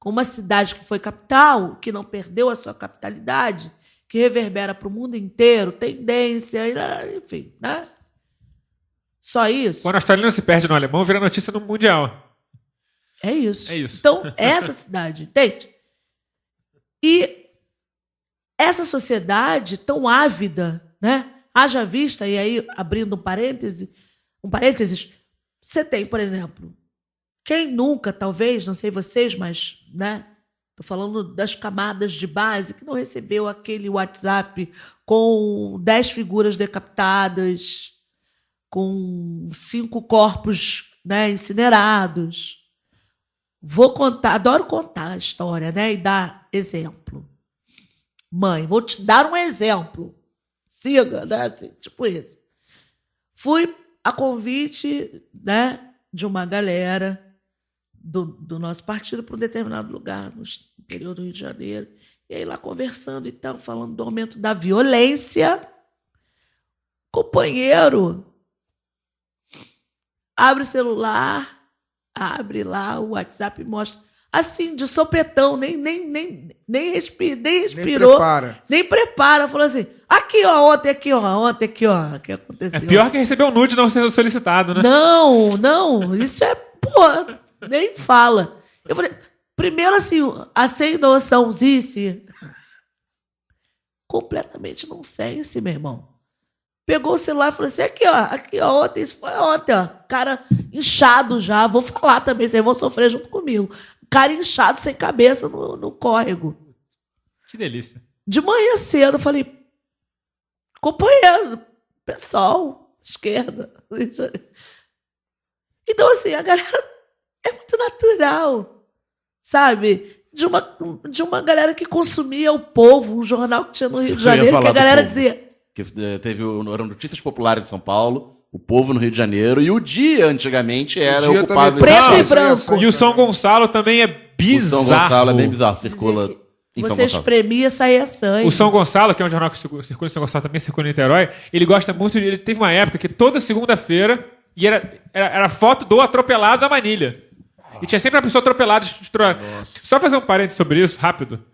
uma cidade que foi capital, que não perdeu a sua capitalidade, que reverbera para o mundo inteiro, tendência, enfim, né? Só isso. Quando o australiano se perde no alemão, vira notícia no Mundial. É isso. É isso. Então, essa cidade, entende? E essa sociedade tão ávida, né? Haja vista, e aí, abrindo um parênteses, você tem, por exemplo, quem nunca, talvez, não sei vocês, mas, né? Estou falando das camadas de base que não recebeu aquele WhatsApp com 10 figuras decapitadas, com 5 corpos, né, incinerados. Vou contar, adoro contar a história, né, e dar exemplo. Mãe, vou te dar um exemplo. Siga, né, assim, tipo isso. Fui a convite, né, de uma galera do nosso partido para um determinado lugar no interior do Rio de Janeiro. E aí lá conversando e tal, falando do aumento da violência. Companheiro, abre o celular, abre lá o WhatsApp e mostra. Assim, de sopetão, nem respirou. Nem prepara. Falou assim, aqui, ó, ontem, o que aconteceu? É pior que receber um nude não sendo solicitado, né? Não, isso é, porra, nem fala. Eu falei, primeiro assim, a sem noçãozice, completamente nonsense, meu irmão. Pegou o celular e falou assim, aqui, ó, ontem, isso foi ontem, ó, cara inchado já, vou falar também, vocês vão sofrer junto comigo. Cara inchado, sem cabeça, no córrego. Que delícia. De manhã cedo, eu falei, companheiro, pessoal, esquerda. Então, assim, a galera é muito natural, sabe? De uma galera que consumia o Povo, um jornal que tinha no Rio de Janeiro, que a galera dizia... Que eram Notícias Populares de São Paulo, o Povo no Rio de Janeiro, e o Dia, antigamente, era ocupado... Preto e branco. E o São Gonçalo também é bizarro. O São Gonçalo é bem bizarro, circula em São Você Gonçalo. espremia, saía sangue. O São Gonçalo, que é um jornal que circula em São Gonçalo, também circula em Niterói, ele gosta muito de... Ele teve uma época que toda segunda-feira e era foto do atropelado da Manilha. E tinha sempre uma pessoa atropelada. Só fazer um parênteses sobre isso, rápido.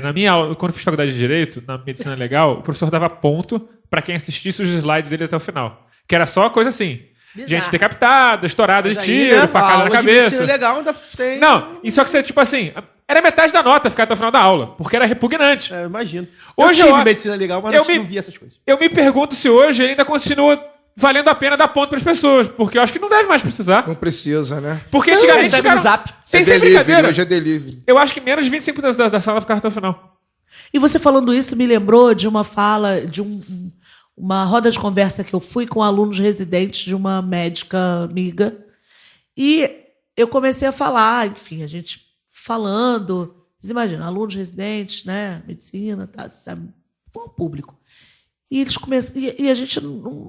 Na minha aula, quando eu fiz faculdade de Direito, na Medicina Legal, o professor dava ponto para quem assistisse os slides dele até o final. Que era só coisa assim. Bizarro. Gente decapitada, estourada de tiro, facada na cabeça. Legal, ainda tem... Não, e só que você, tipo assim, era metade da nota ficar até o final da aula, porque era repugnante. Eu imagino. Hoje eu tive eu- medicina legal, mas não vi essas coisas. Eu me pergunto se hoje ele ainda continua valendo a pena dar ponto para as pessoas, porque eu acho que não deve mais precisar. Não precisa, né? Porque Não, antigamente recebe ficaram... no zap. Sem É ser delivery, brincadeira. hoje é delivery. Eu acho que menos de 25% da sala ficaram até o final. E você falando isso me lembrou de uma fala, de uma roda de conversa que eu fui com alunos residentes de uma médica amiga. E eu comecei a falar, enfim, a gente falando. Vocês imaginam, alunos residentes, né? Medicina, tá, sabe? Foi o público. E eles começam. E a gente,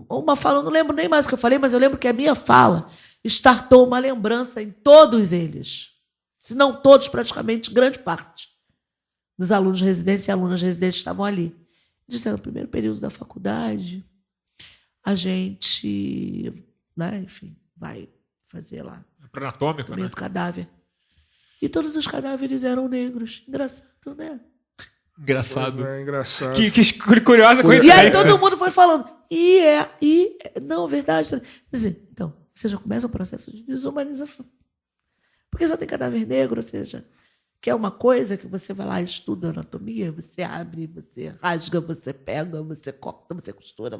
uma fala, eu não lembro nem mais o que eu falei, mas eu lembro que a minha fala startou uma lembrança em todos eles. Se não todos, praticamente, grande parte dos alunos residentes e alunas residentes estavam ali. Disseram, no primeiro período da faculdade, a gente, né, enfim, vai fazer lá Anatômico, né? do cadáver. E todos os cadáveres eram negros. Engraçado, né? Engraçado. É engraçado. Que curiosa E aí coincidência. todo mundo foi falando. Não, verdade. Quer dizer, então, você já começa um processo de desumanização. Porque só tem cadáver negro, ou seja, que é uma coisa que você vai lá e estuda anatomia, você abre, você rasga, você pega, você corta, você costura,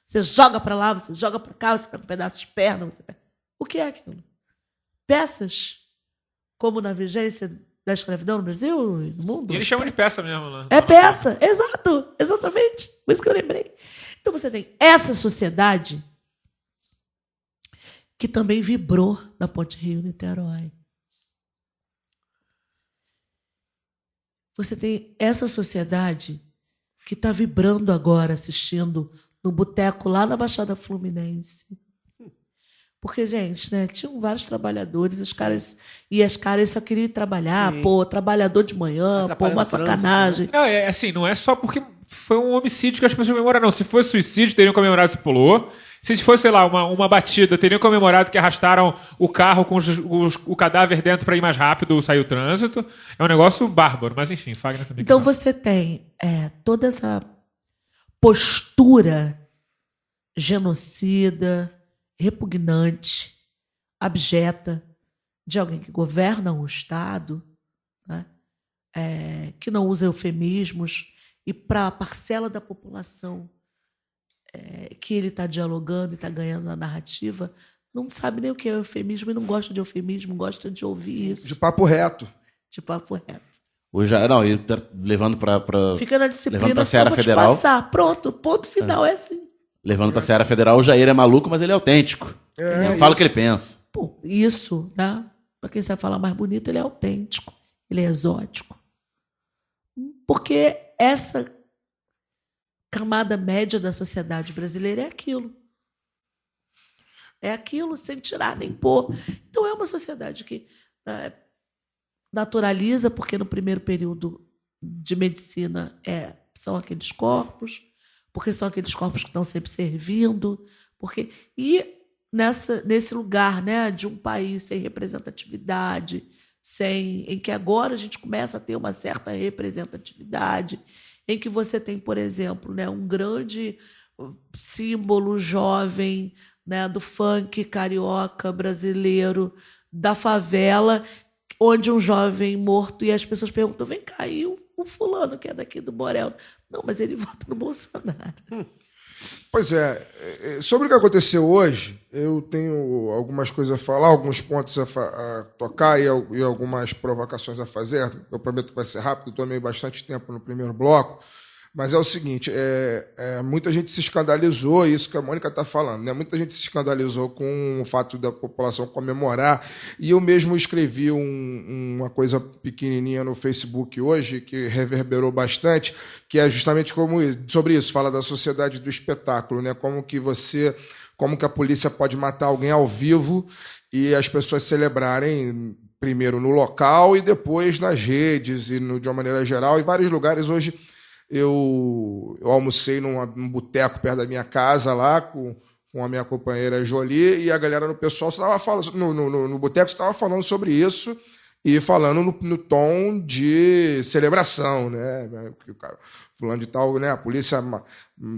você joga para lá, você joga para cá, você pega um pedaço de perna, você pega. O que é aquilo? Peças, como na vigência da escravidão no Brasil e no mundo? E eles chamam de peça mesmo, né? É peça, exato, exatamente. Por isso que eu lembrei. Então você tem essa sociedade que também vibrou na Ponte Rio-Niterói. Você tem essa sociedade que está vibrando agora, assistindo no boteco lá na Baixada Fluminense. Porque, gente, né, tinham vários trabalhadores, as caras só queriam ir trabalhar, Sim. pô, trabalhador de manhã, pô, Atrapalhando uma o trânsito, sacanagem. Não, é assim, não é só porque foi um homicídio que as pessoas comemoraram, não. Se fosse suicídio, teriam comemorado se pulou. Se fosse, sei lá, uma batida, teriam comemorado que arrastaram o carro com o cadáver dentro para ir mais rápido, sair o trânsito. É um negócio bárbaro, mas enfim, Fagner também. Então você tem toda essa postura genocida, repugnante, abjeta, de alguém que governa um Estado, né? Que não usa eufemismos, e para a parcela da população que ele está dialogando e está ganhando na narrativa, não sabe nem o que é eufemismo e não gosta de eufemismo, gosta de ouvir isso, De papo reto. de papo reto. Hoje, não, e levando para Fica na levando disciplina, pra só Seara vou te Federal. passar. Pronto, ponto final, é assim. Levando pra Seara Federal, o Jair é maluco, mas ele é autêntico. Ele fala o que ele pensa. Pô, isso, né? Para quem sabe falar mais bonito, ele é autêntico, ele é exótico. Porque essa camada média da sociedade brasileira é aquilo. É aquilo sem tirar nem pôr. Então é uma sociedade que naturaliza, porque no primeiro período de medicina são aqueles corpos, porque são aqueles corpos que estão sempre servindo, e nesse lugar, né, de um país sem representatividade, em que agora a gente começa a ter uma certa representatividade, em que você tem, por exemplo, né, um grande símbolo jovem, né, do funk carioca brasileiro, da favela, onde um jovem morto, e as pessoas perguntam, vem cá, e o fulano que é daqui do Borel? Não, mas ele vota no Bolsonaro. Pois é, sobre o que aconteceu hoje, eu tenho algumas coisas a falar, alguns pontos a tocar e algumas provocações a fazer. Eu prometo que vai ser rápido, tomei bastante tempo no primeiro bloco, mas é o seguinte, muita gente se escandalizou, isso que a Mônica está falando, né? Muita gente se escandalizou com o fato da população comemorar, e eu mesmo escrevi uma coisa pequenininha no Facebook hoje, que reverberou bastante, que é justamente sobre isso, fala da sociedade do espetáculo, né? Como que a polícia pode matar alguém ao vivo e as pessoas celebrarem primeiro no local e depois nas redes e de uma maneira geral. Em vários lugares hoje eu almocei num boteco perto da minha casa lá com a minha companheira Jolie, e a galera no pessoal estava falando no boteco estava falando sobre isso e falando no tom de celebração, né? O cara fulano de tal, né? A polícia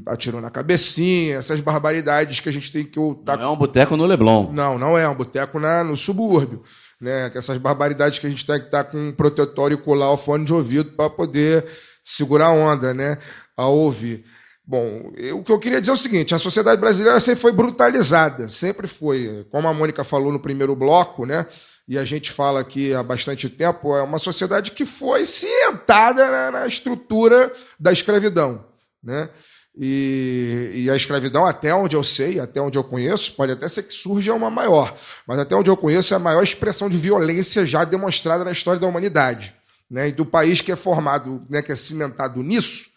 atirou na cabecinha, essas barbaridades que a gente tem que Não é um boteco no Leblon. Não é um boteco no subúrbio. né? Essas barbaridades que a gente tem que estar com um protetor e colar o fone de ouvido para poder segurar a onda, né? A ouvir. Bom, o que eu queria dizer é o seguinte, a sociedade brasileira sempre foi brutalizada, sempre foi, como a Mônica falou no primeiro bloco, né? E a gente fala aqui há bastante tempo, é uma sociedade que foi cimentada na estrutura da escravidão, né? E a escravidão, até onde eu sei, até onde eu conheço, pode até ser que surja uma maior, mas até onde eu conheço é a maior expressão de violência já demonstrada na história da humanidade, né? E do país que é formado, né, que é cimentado nisso,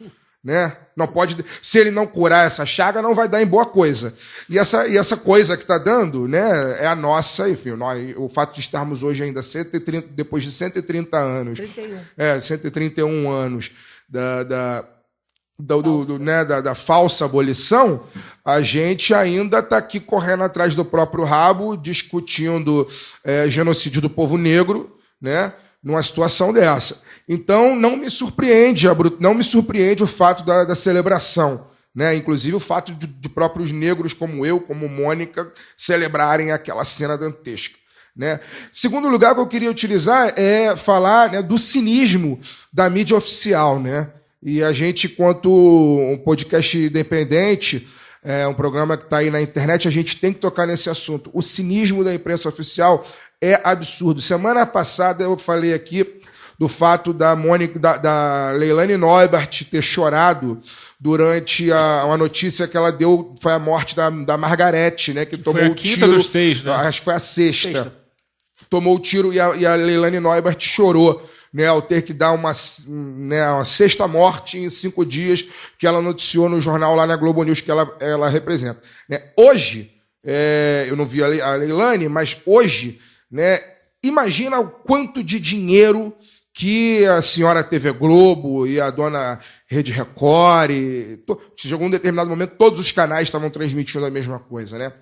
né? Não pode, se ele não curar essa chaga, não vai dar em boa coisa. E essa coisa que está dando, né, é a nossa, enfim, o fato de estarmos hoje ainda depois de 130 anos, 131 anos da falsa abolição, a gente ainda está aqui correndo atrás do próprio rabo, discutindo genocídio do povo negro, né, numa situação dessa. Então, não me surpreende o fato da celebração, né? Inclusive o fato de próprios negros como eu, como Mônica, celebrarem aquela cena dantesca, né? Segundo lugar que eu queria utilizar é falar, né, do cinismo da mídia oficial, né? E a gente, enquanto um podcast independente, um programa que está aí na internet, a gente tem que tocar nesse assunto. O cinismo da imprensa oficial é absurdo. Semana passada eu falei aqui do fato da Leilani Neubert ter chorado durante uma notícia que ela deu, foi a morte da Margarete, né, que tomou o tiro. Foi a quinta dos 6, né? Acho que foi a sexta. Tomou o tiro e a Leilani Neubert chorou, né, ao ter que dar uma sexta morte em 5 dias que ela noticiou no jornal lá na Globo News que ela representa. Né? Hoje, eu não vi a Leilani, mas hoje, né, imagina o quanto de dinheiro que a senhora TV Globo e a dona Rede Record, chegou um determinado momento, todos os canais estavam transmitindo a mesma coisa, né?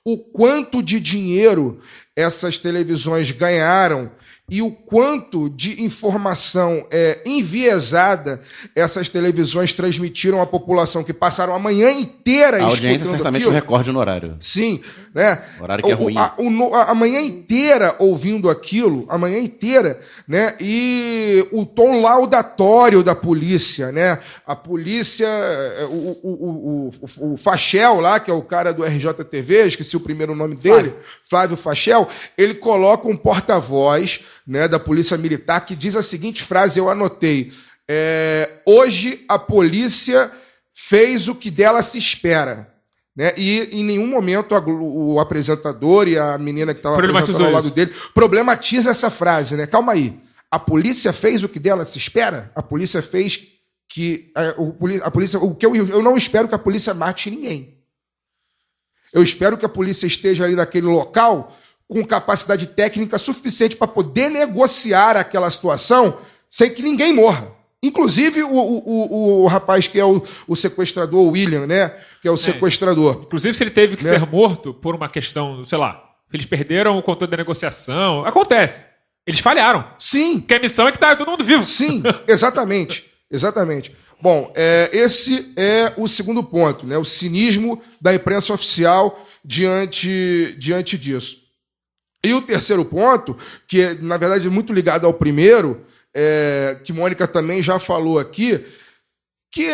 O quanto de dinheiro essas televisões ganharam e o quanto de informação enviesada essas televisões transmitiram à população, que passaram a manhã inteira escutando. A audiência certamente o recorde no horário. Sim, né? Horário que é ruim. A manhã inteira ouvindo aquilo, a manhã inteira, né? E o tom laudatório da polícia, né? A polícia, o Fachel lá, que é o cara do RJTV, esqueci o primeiro nome dele, Flávio Fachel, ele coloca um porta-voz, né, da Polícia Militar, que diz a seguinte frase, eu anotei: hoje a polícia fez o que dela se espera. Né? E em nenhum momento o apresentador e a menina que estava apresentando ao lado dele problematiza essa frase. Né? Calma aí. A polícia fez o que dela se espera? A polícia fez que... eu não espero que a polícia mate ninguém. Eu espero que a polícia esteja ali naquele local com capacidade técnica suficiente para poder negociar aquela situação sem que ninguém morra. Inclusive o rapaz que é o sequestrador, o William, né? Que é o sequestrador. Inclusive, se ele teve que ser morto por uma questão, sei lá, eles perderam o controle da negociação. Acontece. Eles falharam. Sim. Porque a missão é que tá todo mundo vivo. Sim, exatamente. Exatamente. Bom, esse é o segundo ponto, né? O cinismo da imprensa oficial diante disso. E o terceiro ponto, que é, na verdade, muito ligado ao primeiro, que Mônica também já falou aqui, que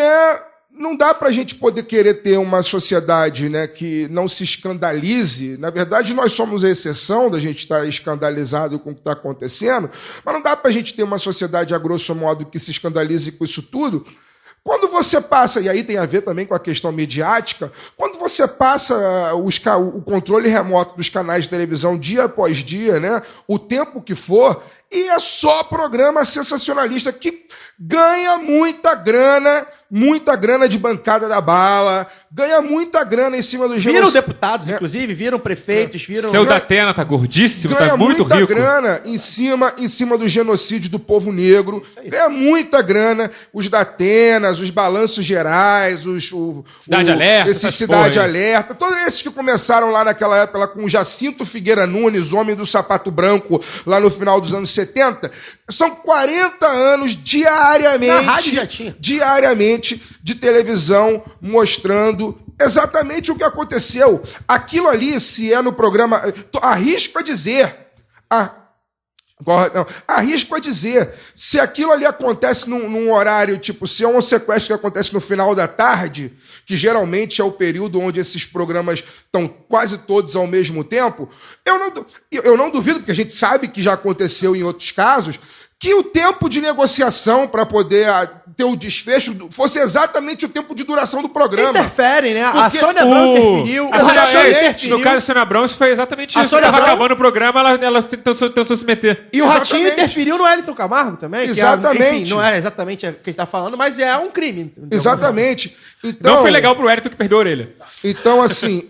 não dá para a gente poder querer ter uma sociedade, né, que não se escandalize. Na verdade, nós somos a exceção da gente estar escandalizado com o que está acontecendo, mas não dá para a gente ter uma sociedade, a grosso modo, que se escandalize com isso tudo. Quando você passa, e aí tem a ver também com a questão midiática, quando você passa o controle remoto dos canais de televisão dia após dia, né, o tempo que for, e é só programa sensacionalista que ganha muita grana de bancada da bala, ganha muita grana em cima do genocídio. Viram deputados, inclusive, viram prefeitos, viram... Seu Datena tá gordíssimo, tá muito rico. Ganha muita grana em cima do genocídio do povo negro, ganha muita grana, os Datenas, os balanços gerais, Cidade Alerta, Cidade Alerta, todos esses que começaram lá naquela época lá, com o Jacinto Figueira Nunes, homem do sapato branco, lá no final dos anos 70, são 40 anos diariamente de televisão mostrando exatamente o que aconteceu. Aquilo ali, se é no programa... Arrisco a dizer, Não, arrisco a dizer, se aquilo ali acontece num horário, tipo, se é um sequestro que acontece no final da tarde, que geralmente é o período onde esses programas estão quase todos ao mesmo tempo, eu não duvido, porque a gente sabe que já aconteceu em outros casos, que o tempo de negociação para poder ter o desfecho fosse exatamente o tempo de duração do programa. Interferem, né? Porque a Sônia Abrão interferiu. No caso do Sônia Abrão, isso foi exatamente isso. Sônia Estava Abrão- acabando o programa, ela tentou se meter. E o Ratinho Exatamente. interferiu no Wellington Camargo também. Exatamente. Que enfim, não é exatamente o que a gente tá falando, mas é um crime. Exatamente. Então, Não foi legal pro Wellington que perdeu a orelha. Então, assim,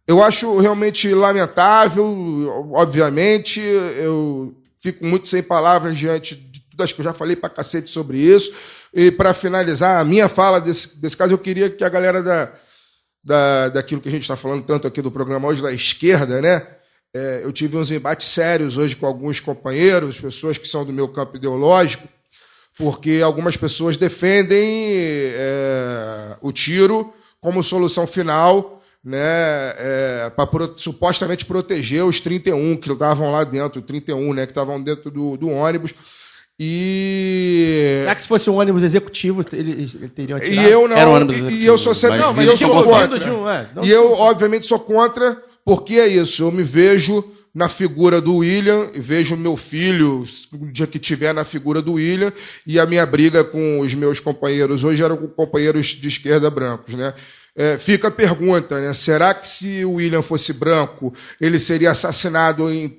eu acho realmente lamentável, obviamente, eu fico muito sem palavras diante de tudo, acho que eu já falei pra cacete sobre isso, e para finalizar a minha fala desse caso, eu queria que a galera daquilo que a gente está falando tanto aqui do programa hoje, da esquerda, né? Eu tive uns embates sérios hoje com alguns companheiros, pessoas que são do meu campo ideológico, porque algumas pessoas defendem o tiro como solução final, né, para supostamente proteger os 31 que estavam lá dentro, 31, né, que estavam dentro do ônibus. E Será que se fosse um ônibus executivo, ele teriam atirado? E eu não, Era um ônibus e eu sou sempre, executivo, e eu sou contra. de E eu, obviamente, sou contra, porque é isso. Eu me vejo na figura do William, e vejo meu filho, o dia que tiver, na figura do William, e a minha briga com os meus companheiros hoje eram com companheiros de esquerda brancos, né? Fica a pergunta, né? Será que se o William fosse branco, ele seria assassinado em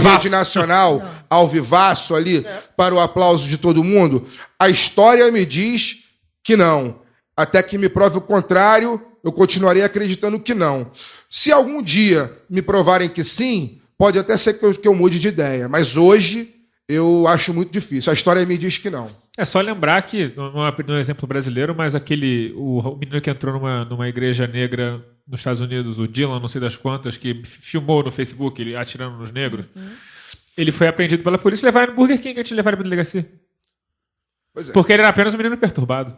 rede nacional, ao vivaço ali, para o aplauso de todo mundo? A história me diz que não. Até que me prove o contrário, eu continuarei acreditando que não. Se algum dia me provarem que sim, pode até ser que eu mude de ideia. Mas hoje eu acho muito difícil. A história me diz que não. É só lembrar que, não é um exemplo brasileiro, mas o menino que entrou numa igreja negra nos Estados Unidos, o Dylan, não sei das quantas, que filmou no Facebook ele atirando nos negros, ele foi apreendido pela polícia e levaram no Burger King antes de levar ele para a delegacia. Pois é. Porque ele era apenas um menino perturbado.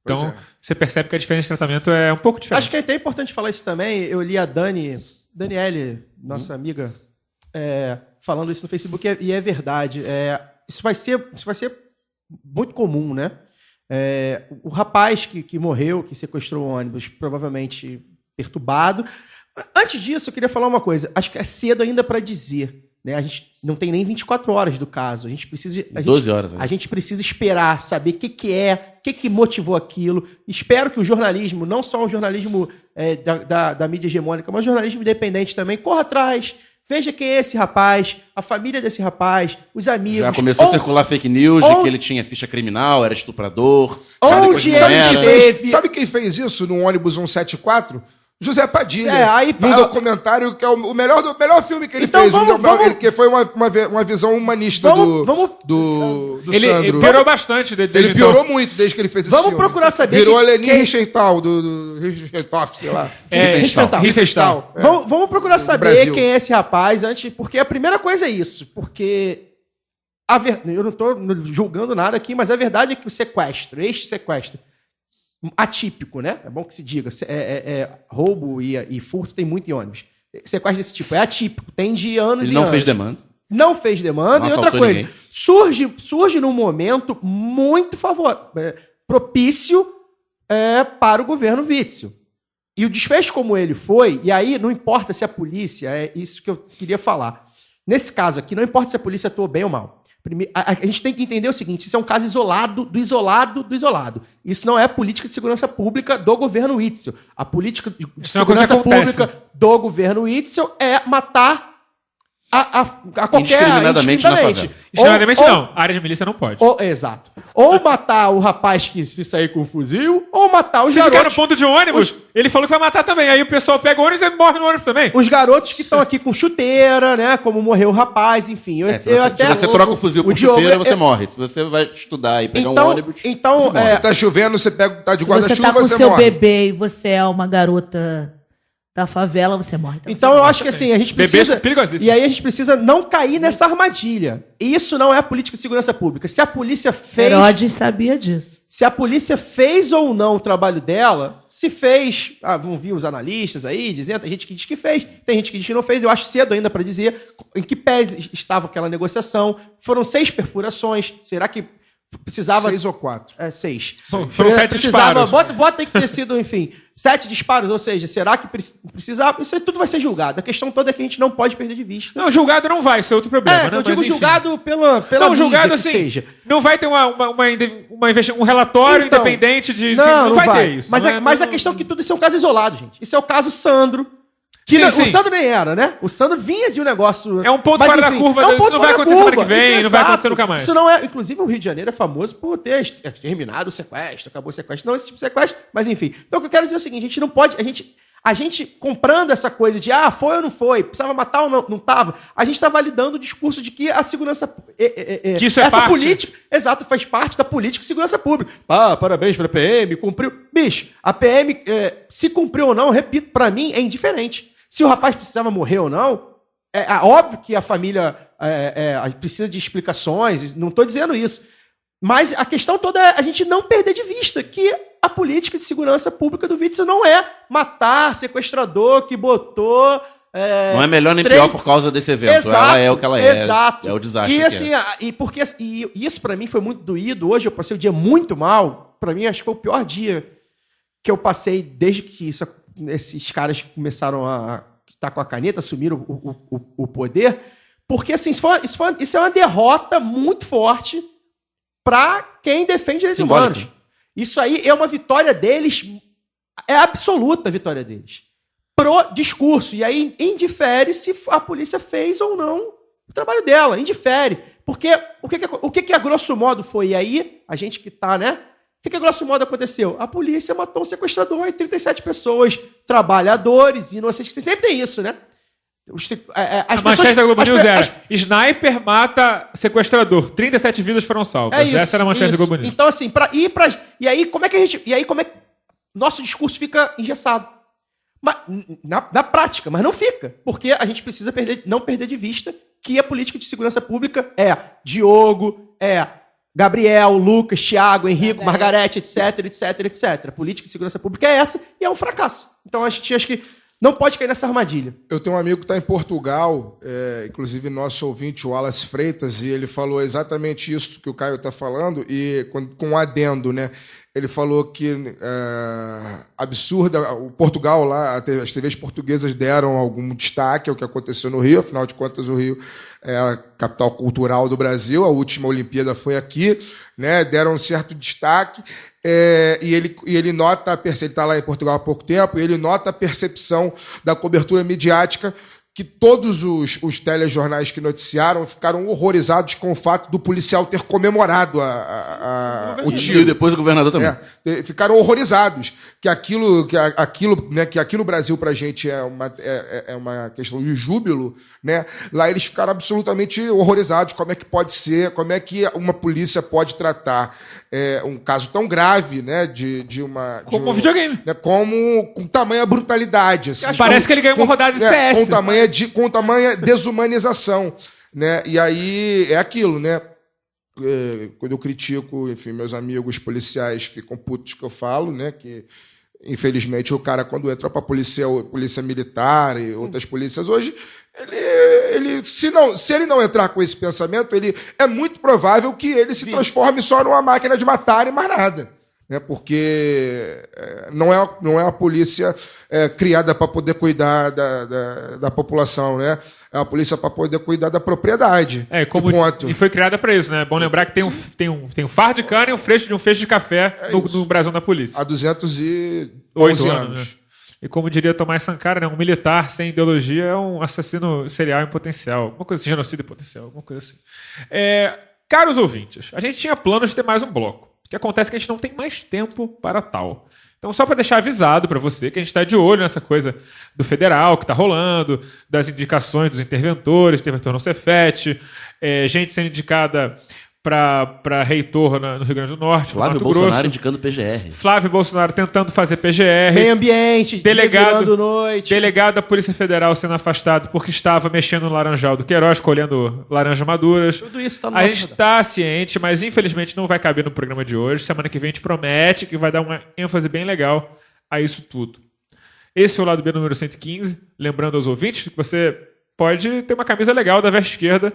Pois Então, é. você percebe que a diferença de tratamento é um pouco diferente. Acho que é até importante falar isso também. Eu li a Daniele, nossa amiga, falando isso no Facebook, e é verdade. Isso vai ser muito comum, né? O rapaz que morreu, que sequestrou o ônibus, provavelmente perturbado. Antes disso, eu queria falar uma coisa. Acho que é cedo ainda para dizer. Né? A gente não tem nem 24 horas do caso. A gente precisa. 12 horas. Né? A gente precisa esperar, saber o que motivou aquilo. Espero que o jornalismo, não só o jornalismo da mídia hegemônica, mas o jornalismo independente também, corra atrás. Veja quem é esse rapaz, a família desse rapaz, os amigos. Já começou a circular fake news de que ele tinha ficha criminal, era estuprador. Onde ele esteve. Sabe quem fez isso no ônibus 174? José Padilha. Num documentário que é o melhor filme que ele fez. Que foi uma visão humanista do Sandro. Ele piorou bastante. Ele piorou muito desde que ele fez esse filme. Vamos procurar saber. Virou Leni Riefenstahl, do Riefenstahl, sei lá. Riefenstahl. Vamos procurar saber quem é esse rapaz antes, porque a primeira coisa é isso. Porque eu não estou julgando nada aqui, mas a verdade é que este sequestro, atípico, né? É bom que se diga. Roubo e furto tem muito em ônibus. Sequestro desse tipo é atípico, tem de anos Ele e não anos. fez demanda. Não fez demanda. E outra coisa, surge num momento muito propício para o governo Witzel. E o desfecho como ele foi, e aí não importa se a polícia, é isso que eu queria falar. Nesse caso aqui, não importa se a polícia atuou bem ou mal. A gente tem que entender o seguinte, isso é um caso isolado do isolado do isolado. Isso não é política de segurança pública do governo Witzel. A política de segurança pública do governo Witzel é matar a qualquer... Indiscriminadamente na favela. Indiscriminadamente não. A área de milícia não pode. Exato. Ou matar o rapaz que se sair com um fuzil, ou matar os Se garotos... ficar no ponto de ônibus, ele falou que vai matar também. Aí o pessoal pega o ônibus e morre no ônibus também. Os garotos que estão aqui com chuteira, né? Como morreu o rapaz, enfim. Se você troca o fuzil por chuteira, você morre. Se você vai estudar e pegar um ônibus... Se tá chovendo, você tá de Se você guarda-chuva, tá com você seu morre. bebê e você é uma garota da favela, você morre. Então eu acho que assim, a gente precisa. Perigosíssimo. E aí a gente precisa não cair nessa armadilha. Isso não é política de segurança pública. Se a polícia fez. Herodes sabia disso. Se a polícia fez ou não o trabalho dela, se fez. Vão vir os analistas aí dizendo, tem gente que diz que fez, tem gente que diz que não fez. Eu acho cedo ainda para dizer em que pés estava aquela negociação. Foram 6 perfurações. Será que precisava. 6 ou 4? 6. Foram 7 disparos. Bota aí que ter sido, enfim, 7 disparos, ou seja, será que precisava? Isso aí tudo vai ser julgado. A questão toda é que a gente não pode perder de vista. Não, julgado não vai, isso é outro problema. Né? Eu digo Mas, enfim. julgado pela Não, mídia, julgado que assim, seja. não vai ter um relatório Então, independente de... Não vai ter isso. Mas a questão é que tudo isso é um caso isolado, gente. Isso é o caso Sandro. Que Sim, sim. O Sandro nem era, né? O Sandro vinha de um negócio... É um ponto Mas, fora da enfim, curva, é um isso ponto não vai fora da acontecer semana curva. que vem, Isso é não vai acontecer exato. nunca mais. Isso não é... Inclusive, o Rio de Janeiro é famoso por ter terminado o sequestro, acabou o sequestro. Não esse tipo de sequestro, mas enfim. Então, o que eu quero dizer é o seguinte, a gente não pode... A gente comprando essa coisa de foi ou não foi, precisava matar ou não estava, a gente está validando o discurso de que a segurança... que isso é essa parte. política... Exato, faz parte da política de segurança pública. Parabéns para a PM, cumpriu. Bicho, a PM, se cumpriu ou não, repito, para mim é indiferente. Se o rapaz precisava morrer ou não, é óbvio que a família precisa de explicações, não estou dizendo isso. Mas a questão toda é a gente não perder de vista que a política de segurança pública do Witzel não é matar sequestrador que botou... Não é melhor nem pior por causa desse evento. Exato, ela é o que ela é. Exato. É o desastre. E assim, e isso pra mim foi muito doído. Hoje eu passei o dia muito mal. Pra mim, acho que foi o pior dia que eu passei desde que esses caras começaram a estar com a caneta, assumiram o poder. Porque assim, isso é uma derrota muito forte para quem defende direitos humanos. Isso aí é uma vitória deles, é absoluta a vitória deles. Pro discurso. E aí indifere se a polícia fez ou não o trabalho dela. Indifere. Porque o que a grosso modo foi? E aí, a gente que tá, né? O que a grosso modo aconteceu? A polícia matou um sequestrador e 37 pessoas, trabalhadores, inocentes. Sempre tem isso, né? A manchete da Globo News era Sniper mata sequestrador, 37 vidas foram salvas. Essa era a manchete da Globo News. Então, assim, e aí como é que nosso discurso fica engessado? Mas, na prática, mas não fica. Porque a gente precisa não perder de vista que a política de segurança pública é Diogo, Gabriel, Lucas, Thiago, Henrico, Margarete, etc. A política de segurança pública é essa e é um fracasso. Então a gente acha que não pode cair nessa armadilha. Eu tenho um amigo que está em Portugal, inclusive nosso ouvinte, o Wallace Freitas, e ele falou exatamente isso que o Caio está falando, e com um adendo, né? Ele falou que absurda, o Portugal lá, as TVs portuguesas deram algum destaque ao que aconteceu no Rio, afinal de contas o Rio é a capital cultural do Brasil, a última Olimpíada foi aqui, né? Deram um certo destaque, e ele nota, ele está lá em Portugal há pouco tempo, e ele nota a percepção da cobertura midiática que todos os telejornais que noticiaram ficaram horrorizados com o fato do policial ter comemorado o tiro. E depois o governador também. Ficaram horrorizados. Que aquilo né, que aqui no Brasil pra gente é uma questão de júbilo, né? Lá eles ficaram absolutamente horrorizados. Como é que pode ser, como é que uma polícia pode tratar um caso tão grave, né? Como um videogame. Né, com tamanha brutalidade. Assim, parece que ele ganhou uma rodada de CS. Com tamanha desumanização, né? E aí é aquilo, né? Quando eu critico, enfim, meus amigos policiais ficam putos que eu falo, né? Que infelizmente o cara quando entra para polícia militar e outras polícias hoje, se ele não entrar com esse pensamento, é muito provável que ele se transforme só numa máquina de matar e mais nada. Porque não é uma polícia criada para poder cuidar da população, né? É uma polícia para poder cuidar da propriedade. E foi criada para isso, né? É bom lembrar que tem um fardo de cana e um feixe de café no brasão da polícia. Há 211 anos. Né? E como diria Tomás Sankara, né? Um militar sem ideologia é um assassino serial em potencial. Alguma coisa assim, genocídio em potencial, alguma coisa assim. Caros ouvintes, a gente tinha planos de ter mais um bloco. O que acontece é que a gente não tem mais tempo para tal. Então, só para deixar avisado para você que a gente está de olho nessa coisa do federal que está rolando, das indicações dos interventores, interventor no Cefet, gente sendo indicada para reitor no Rio Grande do Norte, no Flávio Mato Bolsonaro Grosso. indicando PGR. Flávio Bolsonaro tentando fazer PGR. Meio ambiente, Delegado- virando noite. Delegado da Polícia Federal sendo afastado porque estava mexendo no laranjal do Queiroz, colhendo laranja maduras. Tudo isso tá no A nosso gente radar. está ciente, mas infelizmente não vai caber no programa de hoje. Semana que vem a gente promete que vai dar uma ênfase bem legal a isso tudo. Esse foi o Lado B número 115. Lembrando aos ouvintes que você pode ter uma camisa legal da Veste Esquerda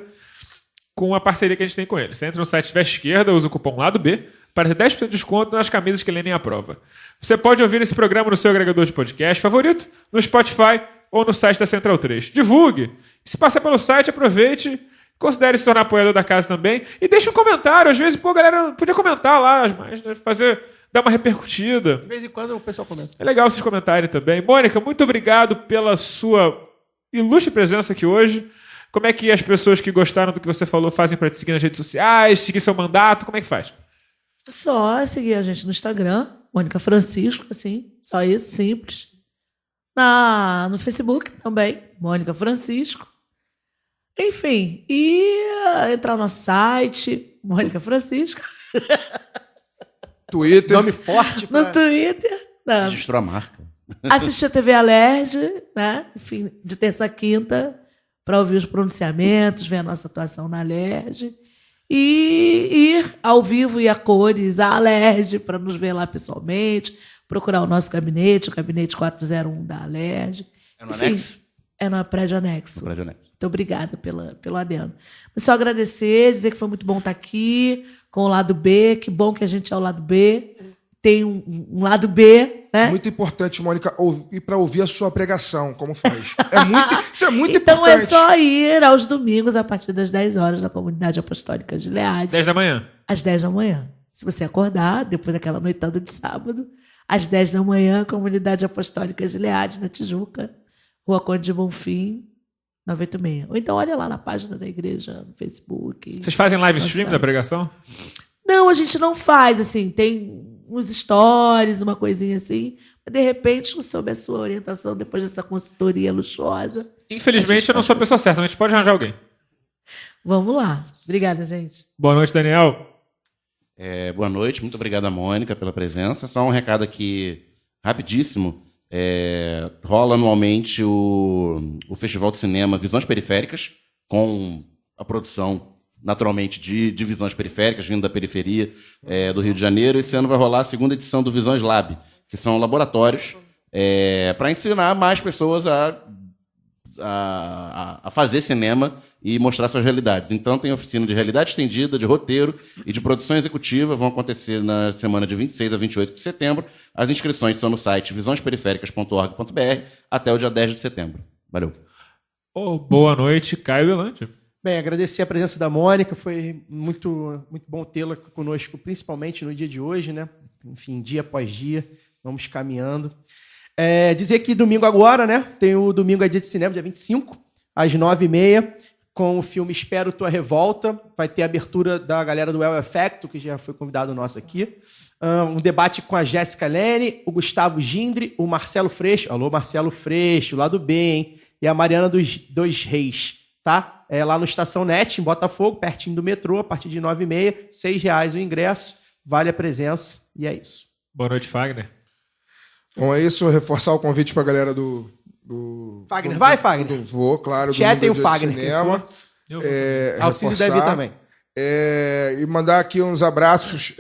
com a parceria que a gente tem com eles. Você entra no site Veste Esquerda, usa o cupom Lado B para ter 10% de desconto nas camisas que Lenin aprova. Você pode ouvir esse programa no seu agregador de podcast favorito, no Spotify ou no site da Central 3. Divulgue! E se passar pelo site, aproveite, considere se tornar apoiador da casa também e deixe um comentário. Às vezes, pô, galera, podia comentar lá, mas né, dar uma repercutida. De vez em quando o pessoal comenta. É legal vocês comentarem também. Mônica, muito obrigado pela sua ilustre presença aqui hoje. Como é que as pessoas que gostaram do que você falou fazem para te seguir nas redes sociais, seguir seu mandato? Como é que faz? Só seguir a gente no Instagram, Mônica Francisco, assim, só isso, simples. No Facebook também, Mônica Francisco. Enfim, e entrar no nosso site, Mônica Francisco, Twitter. Nome forte no pra... Twitter. Registrou a marca. Assistir a TV Alerj, né? Enfim, de terça a quinta, para ouvir os pronunciamentos, ver a nossa atuação na Alerj. E ir ao vivo e a cores à Alerj, para nos ver lá pessoalmente, procurar o nosso gabinete, o gabinete 401 da Alerj. É no Enfim, anexo? É no prédio anexo. No prédio anexo. Muito obrigada pelo adendo. Mas só agradecer, dizer que foi muito bom estar aqui com o lado B. Que bom que a gente é o lado B. Tem um lado B, né? Muito importante, Mônica, ir para ouvir a sua pregação, como faz. Isso é muito Então importante. é só ir aos domingos a partir das 10 horas na Comunidade Apostólica de Leade. 10 da manhã. Às 10 da manhã. Se você acordar, depois daquela noitada de sábado, às 10 da manhã, Comunidade Apostólica de Leade, na Tijuca, Rua Conde de Bonfim, 986. Ou então olha lá na página da igreja, no Facebook. Vocês fazem live stream Nossa. da pregação? Não, a gente não faz, assim, tem uns stories, uma coisinha assim, mas de repente, sob a sua orientação, depois dessa consultoria luxuosa, Infelizmente, eu não sou a pessoa certa, mas a gente pode arranjar alguém. vamos lá. Obrigada, gente. Boa noite, Daniel. Boa noite, muito obrigado a Mônica pela presença. Só um recado aqui rapidíssimo. Rola anualmente o Festival de Cinema Visões Periféricas, com a produção, naturalmente, de visões periféricas, vindo da periferia do Rio de Janeiro. Esse ano vai rolar a segunda edição do Visões Lab, que são laboratórios para ensinar mais pessoas a fazer cinema e mostrar suas realidades. Então tem oficina de realidade estendida, de roteiro e de produção executiva. Vão acontecer na semana de 26 a 28 de setembro. As inscrições são no site visõesperiféricas.org.br até o dia 10 de setembro. Valeu. Boa noite, Caio Belante. Bem, agradecer a presença da Mônica, foi muito, muito bom tê-la conosco, principalmente no dia de hoje, né? Enfim, dia após dia, vamos caminhando. Dizer que domingo agora, né? Tem o Domingo é Dia de Cinema, dia 25, às 9h30, com o filme Espero Tua Revolta. Vai ter a abertura da galera do El Effecto, que já foi convidado nosso aqui. Um debate com a Jéssica Lene, o Gustavo Gindre, o Marcelo Freixo. Alô, Marcelo Freixo, lá do B, hein? E a Mariana dos Reis, tá? Lá no Estação Net, em Botafogo, pertinho do metrô, a partir de 9h30, R$6 o ingresso, vale a presença, e é isso. Boa noite, Fagner. Bom, é isso, reforçar o convite para a galera do Fagner, vai, Fagner. Vou, claro. Chetem do o Dia de Fagner, quem Cinema. for. Alcísio Reforçar, deve ir também. E mandar aqui uns abraços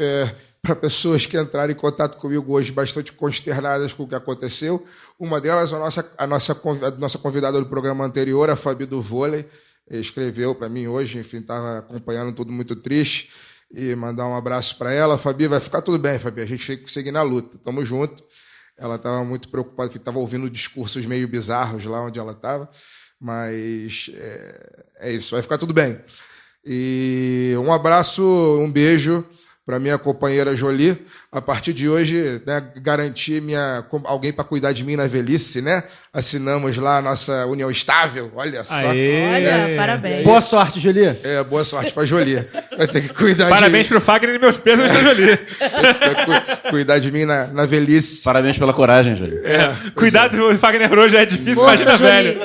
para pessoas que entraram em contato comigo hoje, bastante consternadas com o que aconteceu. Uma delas, a nossa convidada do programa anterior, a Fabi do Vôlei, escreveu para mim hoje, enfim, estava acompanhando tudo muito triste, e mandar um abraço para ela. Fabi, vai ficar tudo bem, Fabi, a gente tem que seguir na luta, tamo junto. Ela estava muito preocupada, estava ouvindo discursos meio bizarros lá onde ela estava, mas é isso, vai ficar tudo bem. E um abraço, um beijo para minha companheira Jolie. A partir de hoje, né, garantir alguém para cuidar de mim na velhice, né? Assinamos lá a nossa união estável, olha só. Olha, parabéns. Boa sorte, Jolie. Boa sorte para Jolie. Vai ter que cuidar Parabéns pro Fagner e meus pesos da Jolie. cuidar de mim na velhice. Parabéns pela coragem, Júlio. Cuidado, o Fagner hoje é difícil, mas tá velho.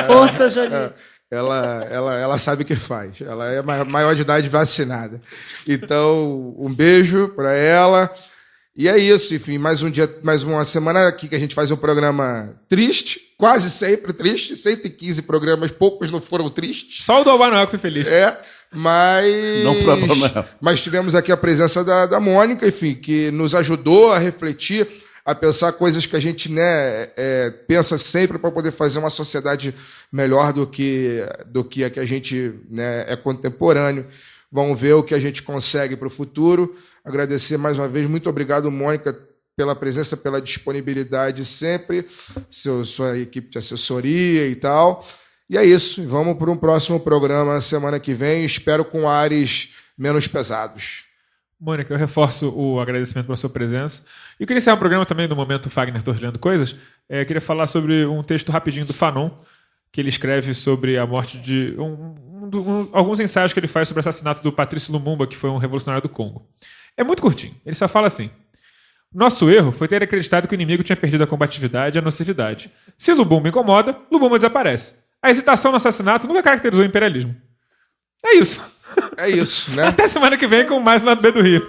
Força, Jolie. ela sabe o que faz. Ela é maior de idade vacinada. Então, um beijo para ela. E é isso, enfim, mais um dia, mais uma semana aqui que a gente faz um programa triste, quase sempre triste, 115 programas, poucos não foram tristes. Só o do Alba Noel que foi feliz. Mas tivemos aqui a presença da Mônica, enfim, que nos ajudou a refletir, a pensar coisas que a gente, né, pensa sempre para poder fazer uma sociedade melhor do que a que a gente, né, é contemporâneo. Vamos ver o que a gente consegue para o futuro. Agradecer mais uma vez. Muito obrigado, Mônica, pela presença, pela disponibilidade sempre, sua equipe de assessoria e tal. E é isso. Vamos para um próximo programa semana que vem. Espero com ares menos pesados. Mônica, eu reforço o agradecimento pela sua presença. E eu queria encerrar o programa também no momento Fagner Torlendo Coisas. Eu queria falar sobre um texto rapidinho do Fanon, que ele escreve sobre a morte de alguns ensaios que ele faz sobre o assassinato do Patrício Lumumba, que foi um revolucionário do Congo. É muito curtinho. Ele só fala assim: nosso erro foi ter acreditado que o inimigo tinha perdido a combatividade e a nocividade. Se Lumumba incomoda, Lumumba desaparece. A hesitação no assassinato nunca caracterizou o imperialismo. É isso. É isso, né? Até semana que vem com mais Lado B do Rio.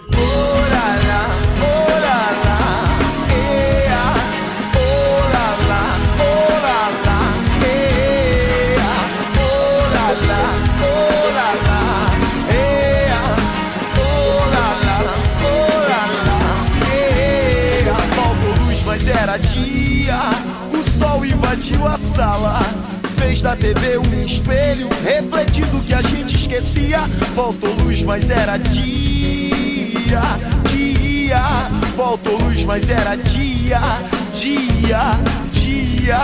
Era dia, o sol invadiu a sala, fez da TV um espelho, refletindo o que a gente esquecia. Voltou luz, mas era dia, dia. Voltou luz, mas era dia, dia, dia.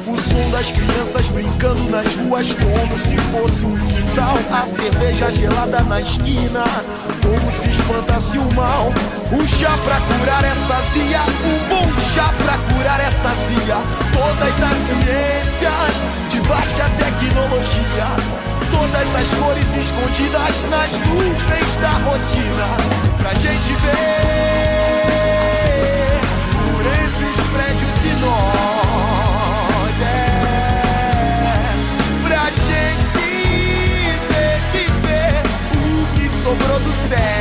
O som das crianças brincando nas ruas como se fosse um quintal. A cerveja gelada na esquina, como se espantasse o mal. Um chá pra curar essa zia, um bom chá pra curar essa zia. Todas as ciências de baixa tecnologia, todas as cores escondidas nas nuvens da rotina. Pra gente ver por entre os prédios e nós, pra gente ver o que sobrou do céu.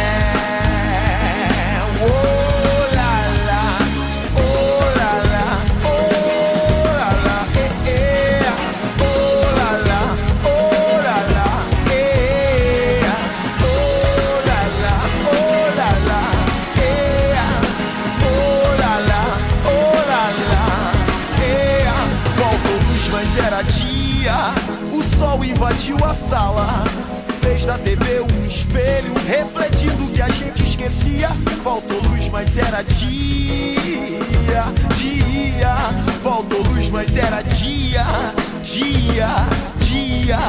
O sol invadiu a sala, fez da TV um espelho, refletindo o que a gente esquecia. Faltou luz, mas era dia, dia. Faltou luz, mas era dia, dia, dia.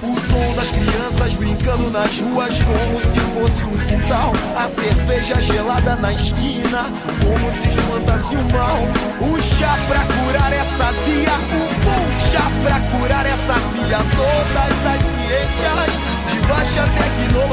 O som das crianças brincando nas ruas como se fosse um quintal. A cerveja gelada na esquina, como se espantasse o mal. Um chá pra curar essa zia, um bom chá pra curar essa zia. Todas as ciências de baixa tecnologia,